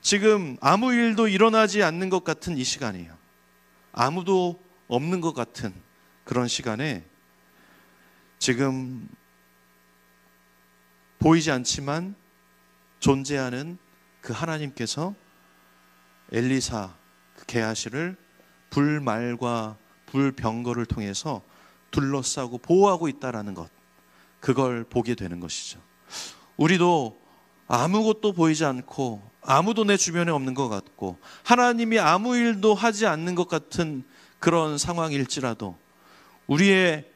지금 아무 일도 일어나지 않는 것 같은 이 시간이에요. 아무도 없는 것 같은 그런 시간에 지금 보이지 않지만 존재하는 그 하나님께서 엘리사 그 게하시를 불말과 불병거를 통해서 둘러싸고 보호하고 있다라는 것, 그걸 보게 되는 것이죠. 우리도 아무것도 보이지 않고 아무도 내 주변에 없는 것 같고 하나님이 아무 일도 하지 않는 것 같은 그런 상황일지라도 우리의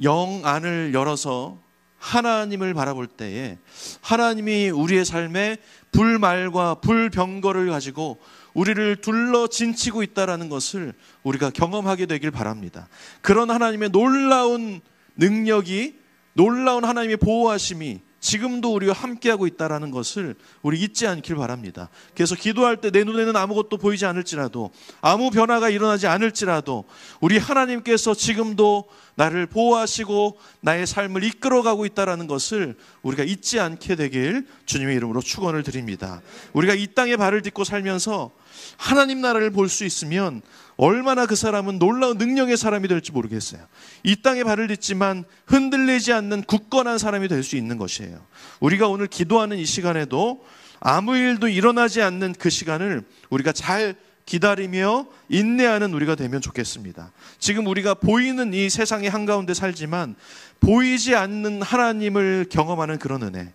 영 안을 열어서 하나님을 바라볼 때에 하나님이 우리의 삶에 불말과 불병거를 가지고 우리를 둘러 진치고 있다는 것을 우리가 경험하게 되길 바랍니다. 그런 하나님의 놀라운 능력이, 놀라운 하나님의 보호하심이 지금도 우리와 함께하고 있다는 것을 우리 잊지 않길 바랍니다. 그래서 기도할 때 내 눈에는 아무것도 보이지 않을지라도, 아무 변화가 일어나지 않을지라도 우리 하나님께서 지금도 나를 보호하시고 나의 삶을 이끌어가고 있다는 것을 우리가 잊지 않게 되길 주님의 이름으로 축원을 드립니다. 우리가 이 땅에 발을 딛고 살면서 하나님 나라를 볼 수 있으면 얼마나 그 사람은 놀라운 능력의 사람이 될지 모르겠어요. 이 땅에 발을 딛지만 흔들리지 않는 굳건한 사람이 될 수 있는 것이에요. 우리가 오늘 기도하는 이 시간에도 아무 일도 일어나지 않는 그 시간을 우리가 잘 기다리며 인내하는 우리가 되면 좋겠습니다. 지금 우리가 보이는 이 세상의 한가운데 살지만 보이지 않는 하나님을 경험하는 그런 은혜,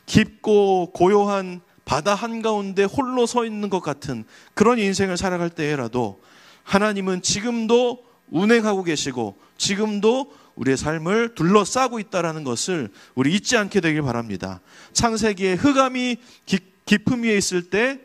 깊고 고요한 바다 한가운데 홀로 서 있는 것 같은 그런 인생을 살아갈 때에라도 하나님은 지금도 운행하고 계시고 지금도 우리의 삶을 둘러싸고 있다는 것을 우리 잊지 않게 되길 바랍니다. 창세기에 흑암이 깊음 위에 있을 때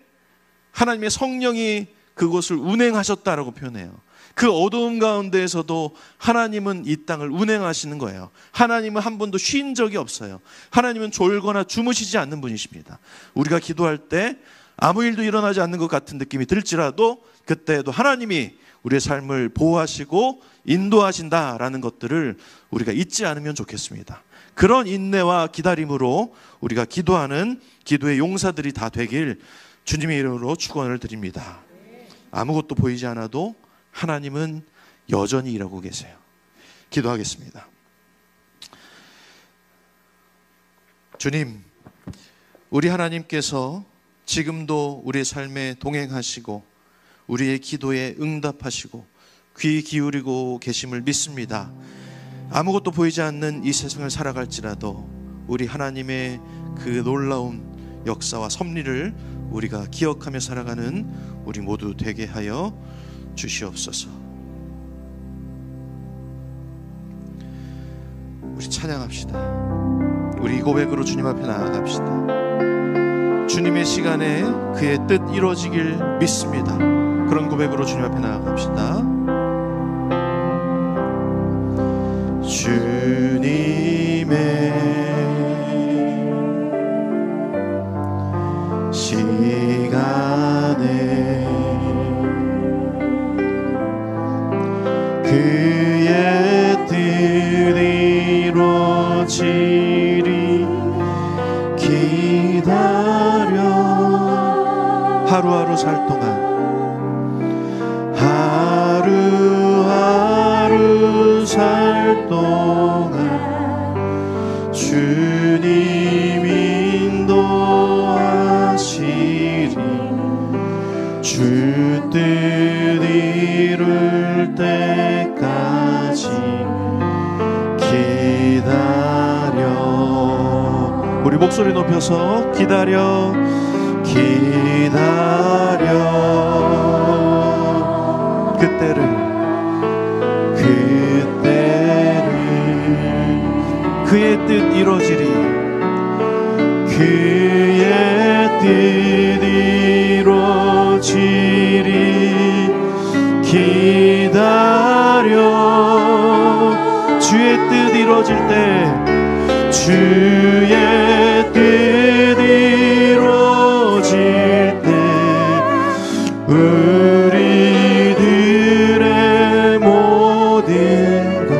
하나님의 성령이 그곳을 운행하셨다라고 표현해요. 그 어두움 가운데에서도 하나님은 이 땅을 운행하시는 거예요. 하나님은 한 번도 쉰 적이 없어요. 하나님은 졸거나 주무시지 않는 분이십니다. 우리가 기도할 때 아무 일도 일어나지 않는 것 같은 느낌이 들지라도 그때도 하나님이 우리의 삶을 보호하시고 인도하신다라는 것들을 우리가 잊지 않으면 좋겠습니다. 그런 인내와 기다림으로 우리가 기도하는 기도의 용사들이 다 되길 주님의 이름으로 축원을 드립니다. 아무것도 보이지 않아도 하나님은 여전히 일하고 계세요. 기도하겠습니다. 주님, 우리 하나님께서 지금도 우리의 삶에 동행하시고 우리의 기도에 응답하시고 귀 기울이고 계심을 믿습니다. 아무것도 보이지 않는 이 세상을 살아갈지라도 우리 하나님의 그 놀라운 역사와 섭리를 우리가 기억하며 살아가는 우리 모두 되게 하여 주시옵소서. 우리 찬양합시다. 우리 이 고백으로 주님 앞에 나아갑시다. 주님의 시간에 그의 뜻 이루어지길 믿습니다. 그런 고백으로 주님 앞에 나아갑시다. 주님의 시간에 그의 뜻 이루어지리 기다려. 하루하루 살 동안 하루하루 살 동안 주님 인도하시리. 주 뜻 때까지 기다려. 우리 목소리 높여서 기다려 그때를 그의 뜻 이루어지리. 그의 뜻 이루어지리. 기다려. 주의 뜻 이루어질 때, 주의 뜻 이루어질 때 우리들의 모든 것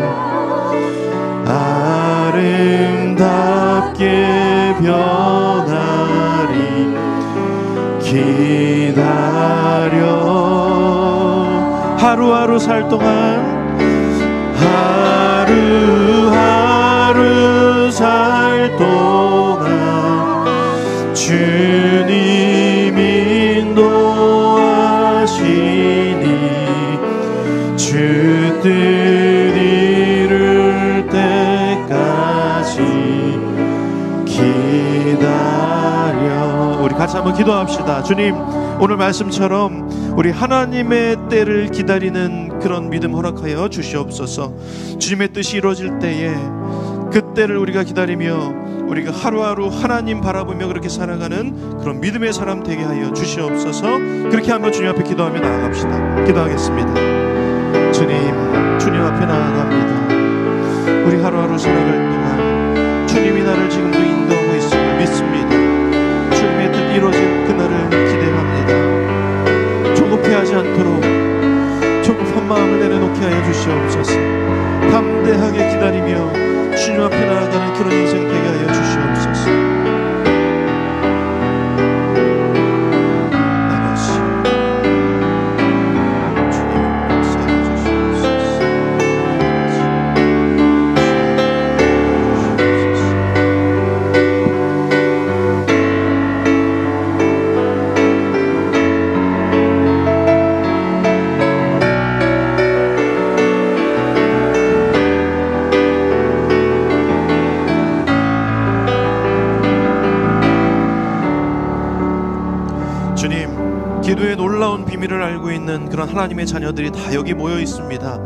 아름답게 변하리. 기다려. 하루하루 살 동안, 하루하루 살 동안 주님 인도하시니 주 뜻 이룰 때까지 기다려. 우리 같이 한번 기도합시다. 주님, 오늘 말씀처럼 우리 하나님의 때를 기다리는 그런 믿음 허락하여 주시옵소서. 주님의 뜻이 이루어질 때에 그 때를 우리가 기다리며 우리가 하루하루 하나님 바라보며 그렇게 살아가는 그런 믿음의 사람 되게 하여 주시옵소서. 그렇게 한번 주님 앞에 기도하며 나아갑시다. 기도하겠습니다. 주님 앞에 나아갑니다. 우리 하루하루 살아갈 동안 주님이 나를 지금도 인도하고 있음을 믿습니다. 주님의 뜻 이루어질 그날을 기대합니다. 조급해하지 않도록 조급한 마음을 내려놓게 하여 주시옵소서. 담대하게 기다리며 주님 앞에 나아가는 그런 인생 되게 하여 주시옵소서. 기도의 놀라운 비밀을 알고 있는 그런 하나님의 자녀들이 다 여기 모여 있습니다.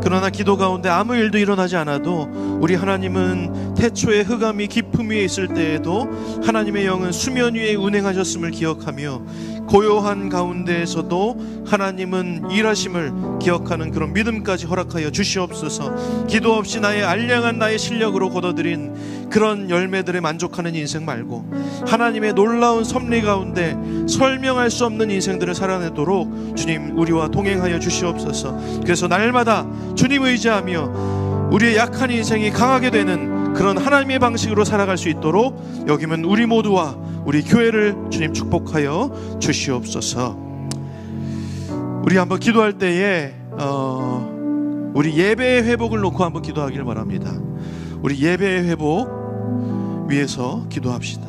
그러나 기도 가운데 아무 일도 일어나지 않아도 우리 하나님은 태초에 흑암이 깊음 위에 있을 때에도 하나님의 영은 수면 위에 운행하셨음을 기억하며 고요한 가운데에서도 하나님은 일하심을 기억하는 그런 믿음까지 허락하여 주시옵소서. 기도 없이 나의 알량한 나의 실력으로 거둬들인 그런 열매들에 만족하는 인생 말고 하나님의 놀라운 섭리 가운데 설명할 수 없는 인생들을 살아내도록 주님 우리와 동행하여 주시옵소서. 그래서 날마다 주님 의지하며 우리의 약한 인생이 강하게 되는 그런 하나님의 방식으로 살아갈 수 있도록 여기면 우리 모두와 우리 교회를 주님 축복하여 주시옵소서. 우리 한번 기도할 때에 우리 예배의 회복을 놓고 한번 기도하기를 바랍니다. 우리 예배의 회복 위해서 기도합시다.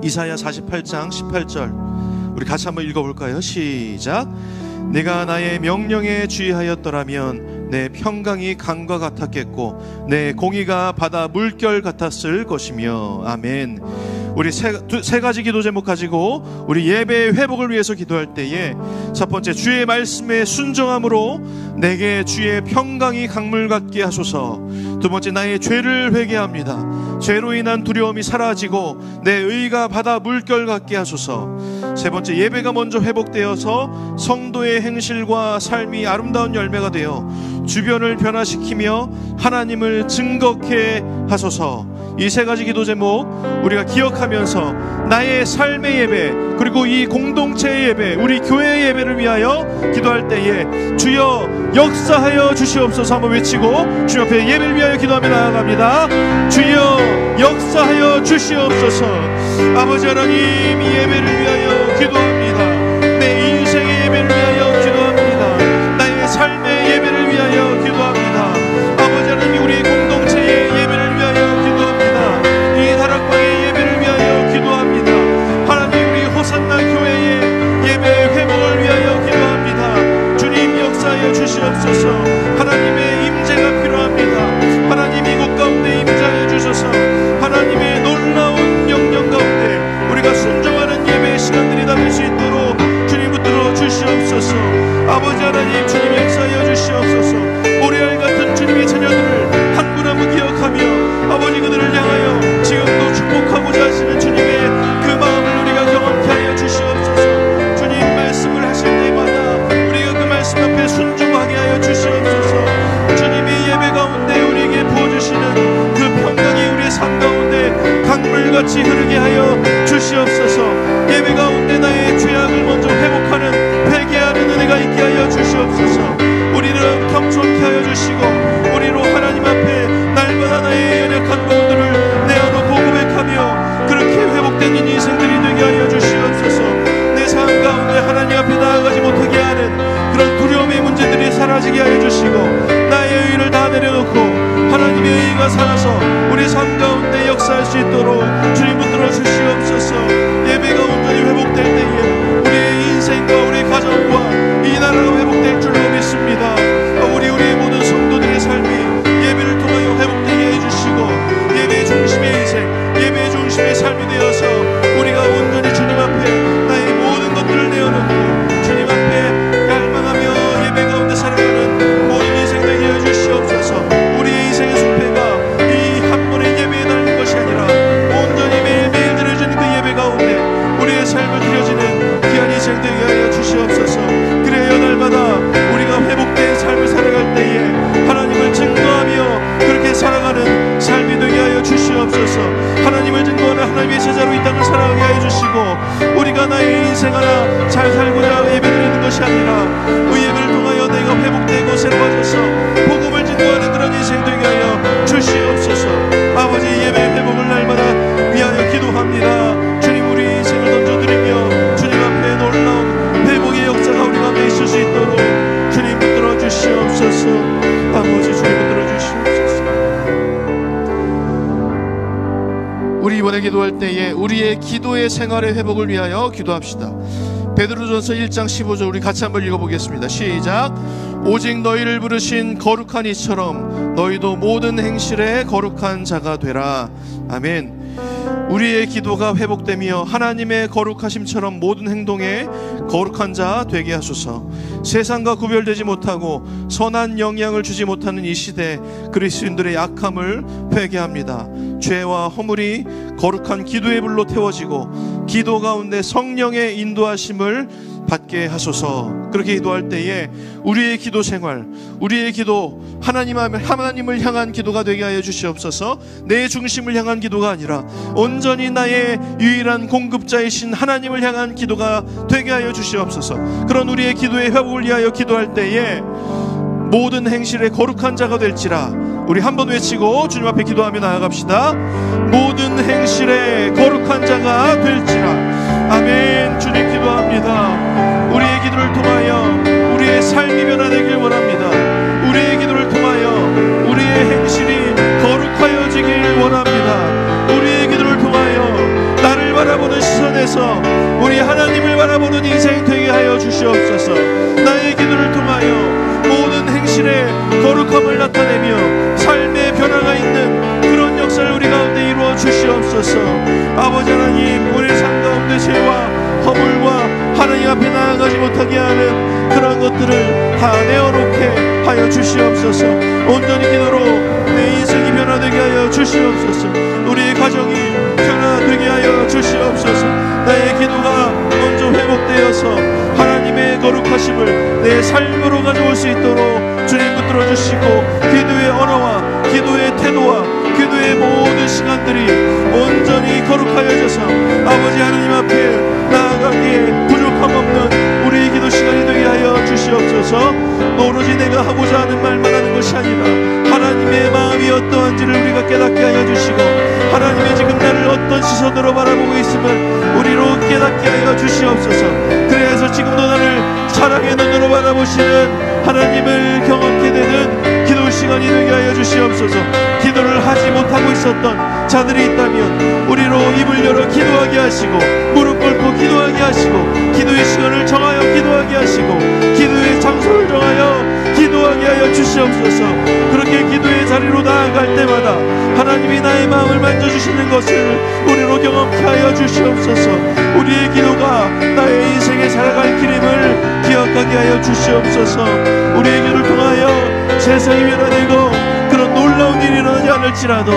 이사야 48장 18절 우리 같이 한번 읽어볼까요? 시작. 내가 나의 명령에 주의하였더라면 내 평강이 강과 같았겠고 내 공의가 바다 물결 같았을 것이며. 아멘. 우리 세 가지 기도 제목 가지고 우리 예배의 회복을 위해서 기도할 때에 첫 번째, 주의 말씀에 순종함으로 내게 주의 평강이 강물 같게 하소서. 두 번째, 나의 죄를 회개합니다. 죄로 인한 두려움이 사라지고 내 의가 바다 물결 같게 하소서. 세 번째, 예배가 먼저 회복되어서 성도의 행실과 삶이 아름다운 열매가 되어 주변을 변화시키며 하나님을 증거케 하소서. 이 세 가지 기도 제목 우리가 기억하면서 나의 삶의 예배 그리고 이 공동체의 예배 우리 교회의 예배를 위하여 기도할 때에 주여 역사하여 주시옵소서 한번 외치고 주 옆에 예배를 위하여 기도하며 나아갑니다. 주여 역사하여 주시옵소서. 아버지 하나님, 이 예배를 위하여 기도합니다. 내 인생의 예배를 위하여 기도합니다. 나의 삶의 예배를 위하여 기도합니다. 아버지 하나님, 우리 공동체의 예배를 위하여 기도합니다. 이 다락방의 예배를 위하여 기도합니다. 하나님, 우리 호산나 교회의 예배 회복을 위하여 기도합니다. 주님 역사하여 주시옵소서. 주시옵소서. 하나님의 임재가 필요합니다. 하나님 이곳 가운데 임재하여 주셔서 하나님의 놀라운 영영 가운데 우리가 순종하는 예배의 시간들이 다 될 수 있도록 주님 붙들어 주시옵소서. 아버지 하나님, 주님 역사하여 주시옵소서. 모래알 같은 주님의 자녀들을 한 분 한 분 기억하며 아버지 그들을 향하여 지금도 축복하고자 하시는 주님의 그 마음을 우리가 경험케 하여 주시옵소서. 주님 말씀을 하실 때마다 우리가 그 말씀 앞에 순종하게 하여 주시옵소서. 주님의 예배 가운데 우리에게 부어주시는 그 평강이 우리의 삶 가운데 강물같이 흐르게 하여 주시옵소서. 예배 가운데 나의 죄악을 먼저 회복하는 회개하는 은혜가 있게 하여 주시옵소서. 우리를 겸손케 하여 주시고 우리로 하나님 앞에 날마다 나의 연약한 부분들을 내어놓고 고백하며 그렇게 회복된 인생들이 되게 하여 주시옵소서. 내 삶 가운데 하나님 앞에 나아가지 못하게 하는 그런 두려움의 문제들이 사라지게 하여 주시고 나의 의를 다 내려놓고 하나님의 의가 살아서 우리 삶 가운데 역사할 수 있도록 주님 붙들어 주시옵소서. 예배가 온전히 회복될 때에 우리의 인생과 우리의 가정과 이 나라가 회복될 줄로 믿습니다. 우리의 모든 성도들의 삶이 예배를 통하여 회복되게 해주시고 예배의 중심의 인생, 예배의 중심의 삶이 되어서 우리가 온전히 주님 앞에 나의 모든 것들을 내어놓고 주님 앞에 갈망하며 예배 가운데 살아가는 모든 인생 되게 해주시옵소서. 우리의 인생의 숭배가 이 한 번의 예배에 달린 것이 아니라 온전히 매일매일 드려지는 그 예배 가운데 우리의 삶을 드려지는 귀한 인생 되게 하여 주시옵소서. 그래요, 날마다 우리가 회복된 삶을 살아갈 때에 하나님을 증거하며 그렇게 살아가는 삶이 되게 하여 주시옵소서. 하나님을 증거하는 하나님의 제자로 이 땅을 살아가게 하여 주시고 우리가 나의 인생 하나 잘 살고자 예배드리는 것이 아니라 그 예배를 통하여 내가 회복되고 새로워져서 복음을 증거하는 그런 인생 되게 하여 주시옵소서. 아버지, 예배 회복을 날마다 위하여 기도합니다. 주님, 우리 인생을 던져드리며 주님 앞에 놀라운 회복의 역사가 우리 가운데 있을 수 있도록 주님 붙들어 주시옵소서. 아버지, 주님 붙들어 주시옵소서. 우리 이번에 기도할 때에 우리의 기도의 생활의 회복을 위하여 기도합시다. 베드로전서 1장 15절 우리 같이 한번 읽어보겠습니다. 시작. 오직 너희를 부르신 거룩한 이처럼 너희도 모든 행실에 거룩한 자가 되라. 아멘. 우리의 기도가 회복되며 하나님의 거룩하심처럼 모든 행동에 거룩한 자 되게 하소서. 세상과 구별되지 못하고 선한 영향을 주지 못하는 이 시대 그리스도인들의 약함을 회개합니다. 죄와 허물이 거룩한 기도의 불로 태워지고 기도 가운데 성령의 인도하심을 받게 하소서. 그렇게 기도할 때에 우리의 기도 생활, 우리의 기도 하나님을 향한 기도가 되게 하여 주시옵소서. 내 중심을 향한 기도가 아니라 온전히 나의 유일한 공급자이신 하나님을 향한 기도가 되게 하여 주시옵소서. 그런 우리의 기도의 회복을 위하여 기도할 때에 모든 행실에 거룩한 자가 될지라. 우리 한번 외치고 주님 앞에 기도하며 나아갑시다. 모든 행실에 거룩한 자가 될지라. 아멘. 주님 기도합니다. 우리의 기도를 통하여 우리의 삶이 변화되길 원합니다. 우리의 기도를 통하여 우리의 행실이 거룩하여지길 원합니다. 우리의 기도를 통하여 나를 바라보는 시선에서 우리 하나님을 바라보는 인생 되게 하여 주시옵소서. 나의 기도를 통하여 모든 행실에 거룩함을 나타내며 삶의 변화가 있는 그런 역사를 우리 가운데 이루어 주시옵소서. 아버지 하나님, 우리 삶 가운데 죄와 허물과 하나님 앞에 나아가지 못하게 하는 그런 것들을 다 내어놓게 하여 주시옵소서. 온전히 기도로 내 인생이 변화되게 하여 주시옵소서. 우리의 가정이 변화되게 하여 주시옵소서. 나의 기도가 먼저 회복되어서 하나님의 거룩하심을 내 삶으로 가져올 수 있도록 주님 붙들어 주시고 기도의 언어와 기도의 태도와 기도의 모든 시간들이 온전히 거룩하여져서 아버지 하나님 앞에 나아가기에 부족함 없는 우리의 기도 시간이 되게 하여 주시옵소서. 오로지 내가 하고자 하는 말만 하는 것이 아니라 하나님의 마음이 어떠한지를 우리가 깨닫게 하여 주시고 하나님이 지금 나를 어떤 시선으로 바라보고 있음을 우리로 깨닫게 하여 주시옵소서. 그래서 지금도 나를 사랑의 눈으로 바라보시는 하나님을 경험케 되는 기도 시간이 되게 하여 주시옵소서. 기도를 하지 못하고 있었던 자들이 있다면 우리로 입을 열어 기도하게 하시고 무릎 꿇고 기도하게 하시고 기도의 시간을 정하여 기도하게 하시고 기도의 장소를 정하여 기도하게 기억하게 하여 주시옵소서. 그렇게 기도의 자리로 나아갈 때마다 하나님이 나의 마음을 만져주시는 것을 우리로 경험케 하여 주시옵소서. 우리의 기도가 나의 인생에 살아갈 길임을 기억하게 하여 주시옵소서. 우리의 기도를 통하여 세상이 변화되고 그런 놀라운 일이 일어나지 않을지라도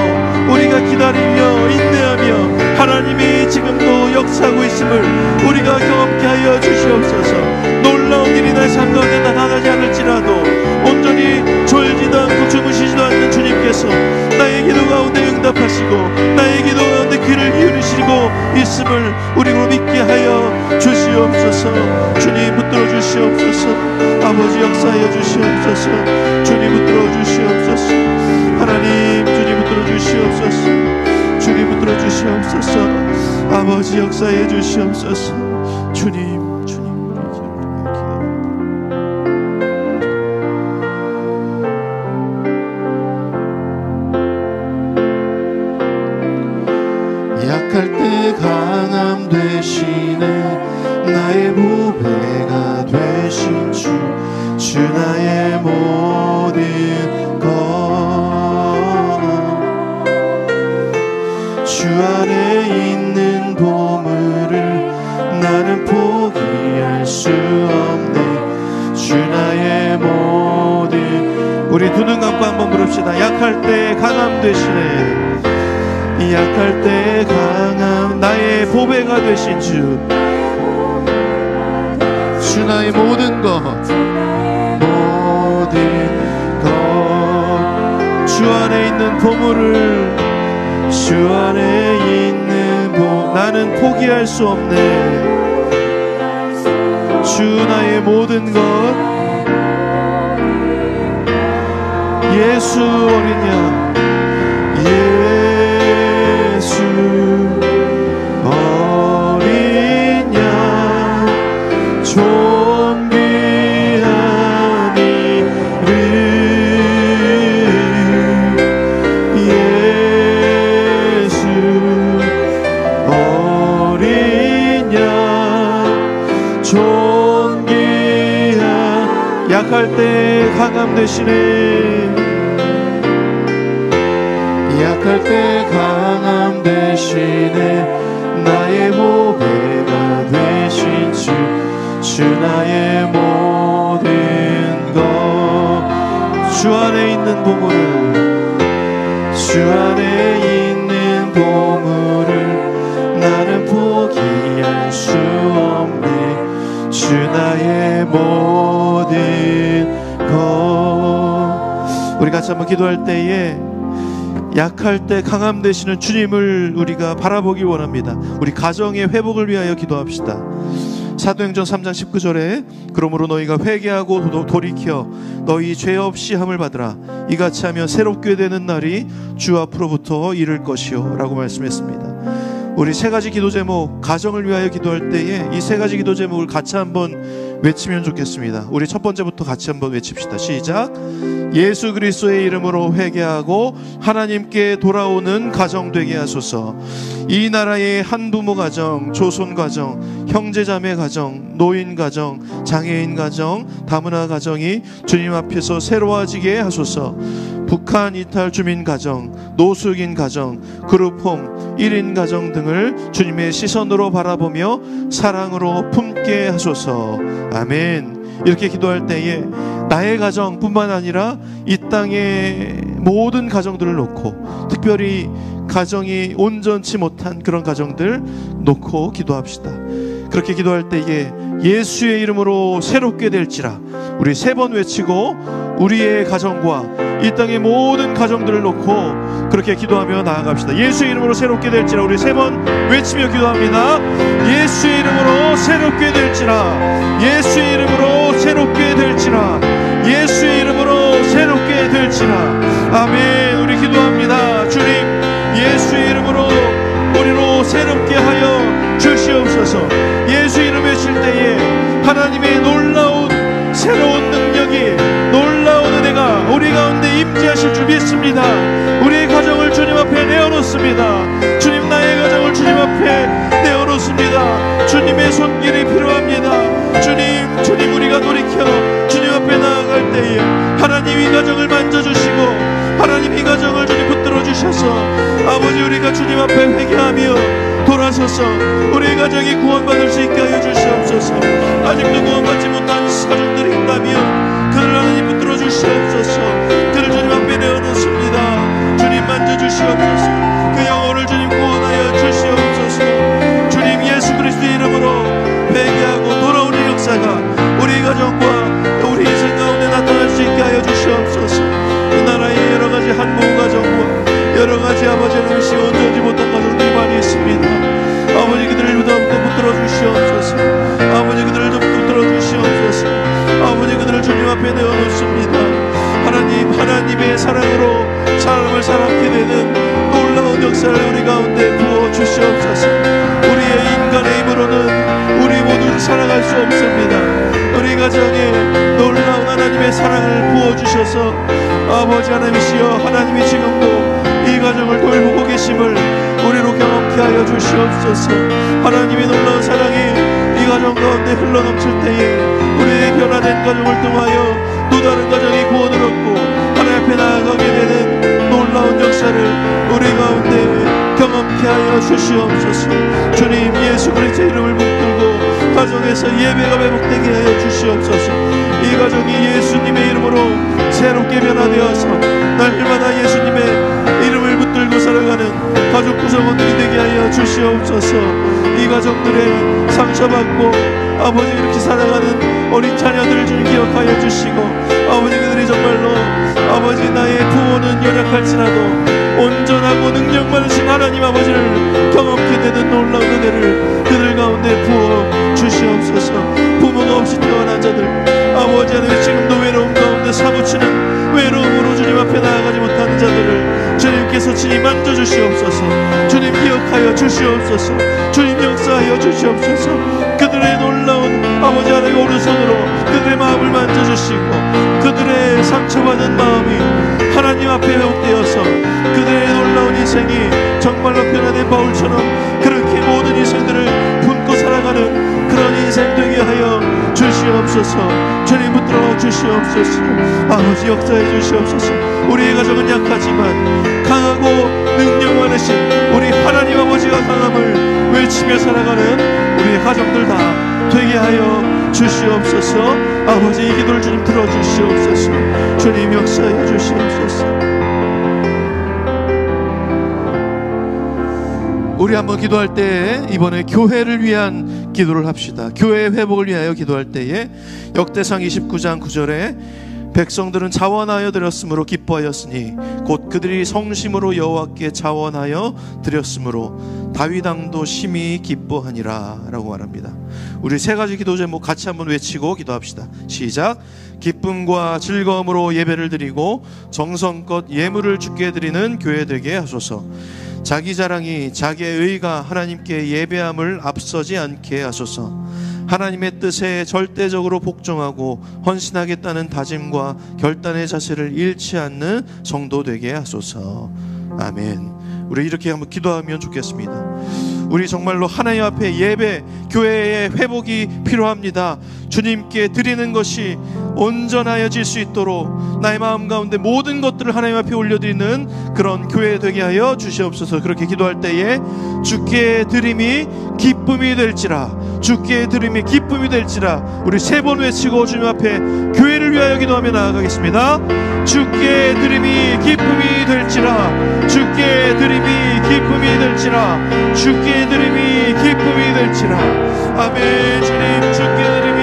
우리가 기다리며 인내하며 하나님이 지금도 역사하고 있음을 우리가 경험케 하여 주시옵소서. 놀라운 일이 나의 삶 가운데 나타나지 않을지라도 온전히 졸지도 않고 주무시지도 않는 주님께서 나의 기도 가운데 응답하시고 나의 기도 가운데 귀를 기울이시고 있음을 우리로 믿게 하여 주시옵소서. 주님 붙들어 주시옵소서. 아버지 역사하여 주시옵소서. 주님 붙들어 주시옵소서. 하나님 주님 붙들어 주시옵소서. 주님 붙들어 주시옵소서. 아버지 역사해 주시옵소서. 주님 약할 때 강함 되시네 나의 보배가 되신 주 나의 모든 것 주 안에 있는 보물을 나는 포기할 수 없네 주 나의 모든. 우리 두 눈 감고 한번 부릅시다. 약할 때 강함 되시네. 약할 때 강함 나의 보배가 되신 주 나의 모든 것 주 안에 있는 보물을 주 안에 있는 나는 포기할 수 없네. 주 나의 모든 것 예수 어린 양 예수 어린 양 존귀한 이름 예수 어린 양 존귀한. 약할 때 강함 되시네. 약할 때 강함 되시네 나의 보배가 되신 주 나의 모든 것 주 안에 있는 보물을 주 안에 있는 보물을 나는 포기할 수 없네 주 나의 모든 것. 우리 같이 한번 기도할 때에 약할 때 강함 되시는 주님을 우리가 바라보기 원합니다. 우리 가정의 회복을 위하여 기도합시다. 사도행전 3장 19절에 그러므로 너희가 회개하고 돌이켜 너희 죄 없이 함을 받으라. 이같이 하면 새롭게 되는 날이 주 앞으로부터 이를 것이요 라고 말씀했습니다. 우리 세 가지 기도 제목, 가정을 위하여 기도할 때에 이 세 가지 기도 제목을 같이 한번 외치면 좋겠습니다. 우리 첫 번째부터 같이 한번 외칩시다. 시작. 예수 그리스도의 이름으로 회개하고 하나님께 돌아오는 가정 되게 하소서. 이 나라의 한부모 가정, 조손 가정, 형제자매 가정, 노인 가정, 장애인 가정, 다문화 가정이 주님 앞에서 새로워지게 하소서. 북한 이탈 주민 가정, 노숙인 가정, 그룹홈, 1인 가정 등을 주님의 시선으로 바라보며 사랑으로 품게 하소서. 아멘. 이렇게 기도할 때에 나의 가정뿐만 아니라 이 땅의 모든 가정들을 놓고, 특별히 가정이 온전치 못한 그런 가정들 놓고 기도합시다. 그렇게 기도할 때에 예수의 이름으로 새롭게 될지라 우리 3번 외치고 우리의 가정과 이 땅의 모든 가정들을 놓고 그렇게 기도하며 나아갑시다. 예수의 이름으로 새롭게 될지라 우리 3번 외치며 기도합니다. 예수의 이름으로 새롭게 될지라, 예수의 이름으로 새롭게 될지라, 예수의 이름으로 새롭게 될지라. 아멘. 우리 기도합니다. 주님, 예수의 이름으로 우리로 새롭게 하여 주시옵소서. 예수 이름 외칠 때에 하나님의 놀라운 새로운 능력이, 놀라운 은혜가 우리 가운데 임재하실 줄 믿습니다. 우리의 가정을 주님 앞에 내어놓습니다. 주님, 나의 가정을 주님 앞에 내어놓습니다. 주님의 손길이 필요합니다. 주님, 우리가 돌이켜 주님 앞에 나아갈 때에 하나님 이 가정을 만져주시고 하나님 이 가정을 주님 붙들어 주셔서 아버지 우리가 주님 앞에 회개하며 돌아서서 우리 가정이 구원받을 수 있게 하여 주시옵소서. 아직도 구원받지 못한 가정들이 있다면 그들 하나님 붙들어 주시옵소서. 그들 주님 앞에 내어놓습니다. 주님 만져주시옵소서. 그 영혼을 주님 구원하여 주시옵소서. 주님 예수 그리스도의 이름으로 회개하고 돌아오는 역사가 우리 가정과 우리 인생 가운데 나타날 수 있게 하여 주시옵소서. 이 나라의 여러가지 한모금 가정과 여러가지 아버지의 음식 온전히 못한 가정들이 많이 있습니다. 아버지 그들을 붙들어 주시옵소서. 아버지 그들을 좀 붙들어 주시옵소서. 아버지 그들을 주님 앞에 내어놓습니다. 하나님 하나님의 사랑으로 사람을 사랑하게 되는 놀라운 역사를 우리 가운데 부어 주시옵소서. 우리의 인간의 힘으로는 우리 모두를 살아갈 수 없습니다. 우리 가정에 놀라운 하나님의 사랑을 부어 주셔서 아버지 하나님이시여 하나님이 지금도 이 가정을 돌보고 계심을 우리로 경험케 하여 주시옵소서. 하나님의 놀라운 사랑이 이 가정 가운데 흘러넘칠 때에 우리의 변화된 가정을 통하여 또 다른 가정이 구원을 얻고 하나님 앞에 나아가게 되는 놀라운 역사를 우리 가운데 경험케 하여 주시옵소서. 주님 예수 그리스도의 이름을 붙들고 가정에서 예배가 회복되게 하여 주시옵소서. 이 가정이 예수님의 이름으로 새롭게 변화되어서 날마다 예수님의 이름을 붙들고 살아가는 가족 구성원들이 되게 하여 주시옵소서. 이 가정들의 상처받고 아버지 그렇게 살아가는 어린 자녀들을 주님 기억하여 주시고 아버지 그들이 정말로 아버지 나의 부모는 연약할지라도 온전하고 능력 많으신 하나님 아버지를 경험케 되는 놀라운 은혜를 그들 가운데 부어 주시옵소서. 부모가 없이 태어난 자들 아버지 하나님 지금도 외로움 가운데 사무치는 외로움으로 주님 앞에 나아가지 못하는 자들을 주님께서 친히 만져주시옵소서. 주님 기억하여 주시옵소서. 주님 역사하여 주시옵소서. 그들의 놀라운 아버지 하나님 오른손으로 그들의 마음을 만져주시고 그들의 상처받은 마음이 하나님 앞에 회복되어서 그들의 놀라운 인생이 정말로 변화된 바울처럼 그렇게 모든 인생들을 품고 살아가는 그런 인생 되게 하여 주시옵소서. 주님 붙들어 주시옵소서. 아버지 역사해 주시옵소서. 우리의 가정은 약하지만 강하고 능력 많으신 우리 하나님 아버지가 강함을 외치며 살아가는 우리의 가정들 다 되게 하여 주시옵소서. 아버지 이 기도를 주님 들어주시옵소서. 주님 역사해 주시옵소서. 우리 한번 기도할 때에 이번에 교회를 위한 기도를 합시다. 교회 회복을 위하여 기도할 때에 역대상 29장 9절에 백성들은 자원하여 드렸으므로 기뻐하였으니 곧 그들이 성심으로 여호와께 자원하여 드렸으므로 다윗 왕도 심히 기뻐하니라 라고 말합니다. 우리 세 가지 기도 제목 같이 한번 외치고 기도합시다. 시작. 기쁨과 즐거움으로 예배를 드리고 정성껏 예물을 주께 드리는 교회 되게 하소서. 자기 자랑이 자기의 의가 하나님께 예배함을 앞서지 않게 하소서. 하나님의 뜻에 절대적으로 복종하고 헌신하겠다는 다짐과 결단의 자세를 잃지 않는 성도 되게 하소서. 아멘. 우리 이렇게 한번 기도하면 좋겠습니다. 우리 정말로 하나님 앞에 예배, 교회의 회복이 필요합니다. 주님께 드리는 것이 온전하여질 수 있도록 나의 마음 가운데 모든 것들을 하나님 앞에 올려드리는 그런 교회 되게 하여 주시옵소서. 그렇게 기도할 때에 주께 드림이 기쁨이 될지라, 주께 드림이 기쁨이 될지라 우리 세 번 외치고 주님 앞에 교회를 위하여 기도하며 나아가겠습니다. 주께 드림이 기쁨이 될지라, 주께 드림이 기쁨이 될지라, 주께 드림이 기쁨이 될지라. 아멘. 주님 주께 드림이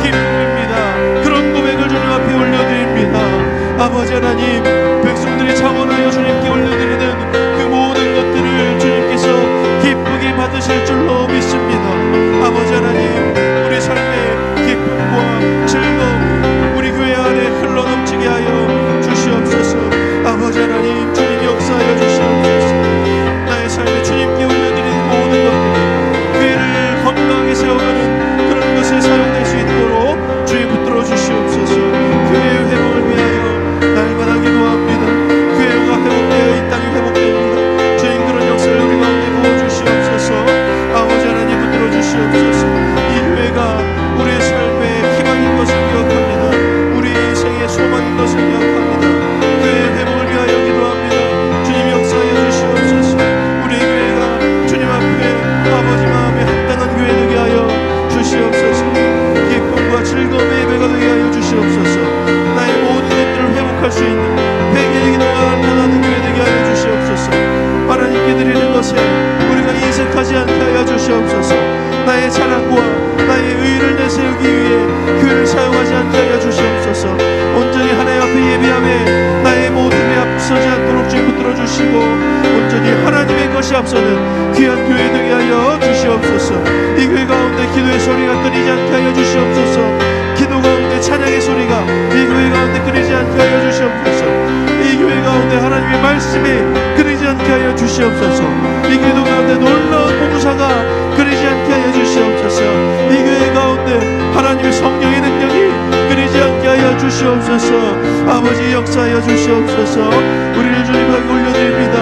기쁨입니다. 그런 고백을 주님 앞에 올려드립니다. 아버지 하나님, 백성들이 자원하여 주님께 올려드리는 그 모든 것들을 주님께서 기쁘게 받으실 줄로 믿습니다. 아버지 하나님, 우리 삶의 기쁨과 즐거움 우리 교회 안에 흘러넘치게 하여 주시옵소서. 아버지 하나님, 주님 역사하여 주시옵소서. 나의 삶에 주님께 올려드리는 모든 것들이 교회를 건강하게 세워가는 그런 것에 사용될 수 있도록 주님 붙들어 주시옵소서. 교회의 회복을 위하여 날마다 기도 있는 것을 기억합니다. 교회의 회복을 위하여 기도합니다. 주님 역사하여 주시옵소서. 우리 교회가 주님 앞에 아버지 마음에 합당한 교회 되게 하여 주시옵소서. 기쁨과 즐거움의 예배가 되게 하여 주시옵소서. 나의 모든 것들을 회복할 수 있는 회개의 기도가 나타나는 교회 되게 하여 주시옵소서. 하나님께 드리는 것에 우리가 인색하지 않게 하여 주시옵소서. 나의 자랑과 나의 의의를 내세우기 위해 교회를 사용하지 않게 하여 주시옵소서. 온전히 하나님 앞에 예배함에 나의 모습이 앞서지 않도록 주님 붙들어 주시고 온전히 하나님의 것이 앞서는 귀한 교회 되게 하여 주시옵소서. 이 교회 가운데 기도의 소리가 끊이지 않게 하여 주시옵소서. 기도 가운데 찬양의 소리가 이 교회 가운데 끊이지 않게 하여 주시옵소서. 이 교회 가운데 하나님의 말씀이 끊이지 않게 하여 주시옵소서. 이 기도 가운데 놀라운 봉사가 끊이지 않게 하여 주시옵소서. 이 교회 가운데 하나님의 성령의 능력이 끊이지 않게 하여 주시옵소서. 아버지 역사하여 주시옵소서. 우리를 주님 앞에 올려드립니다.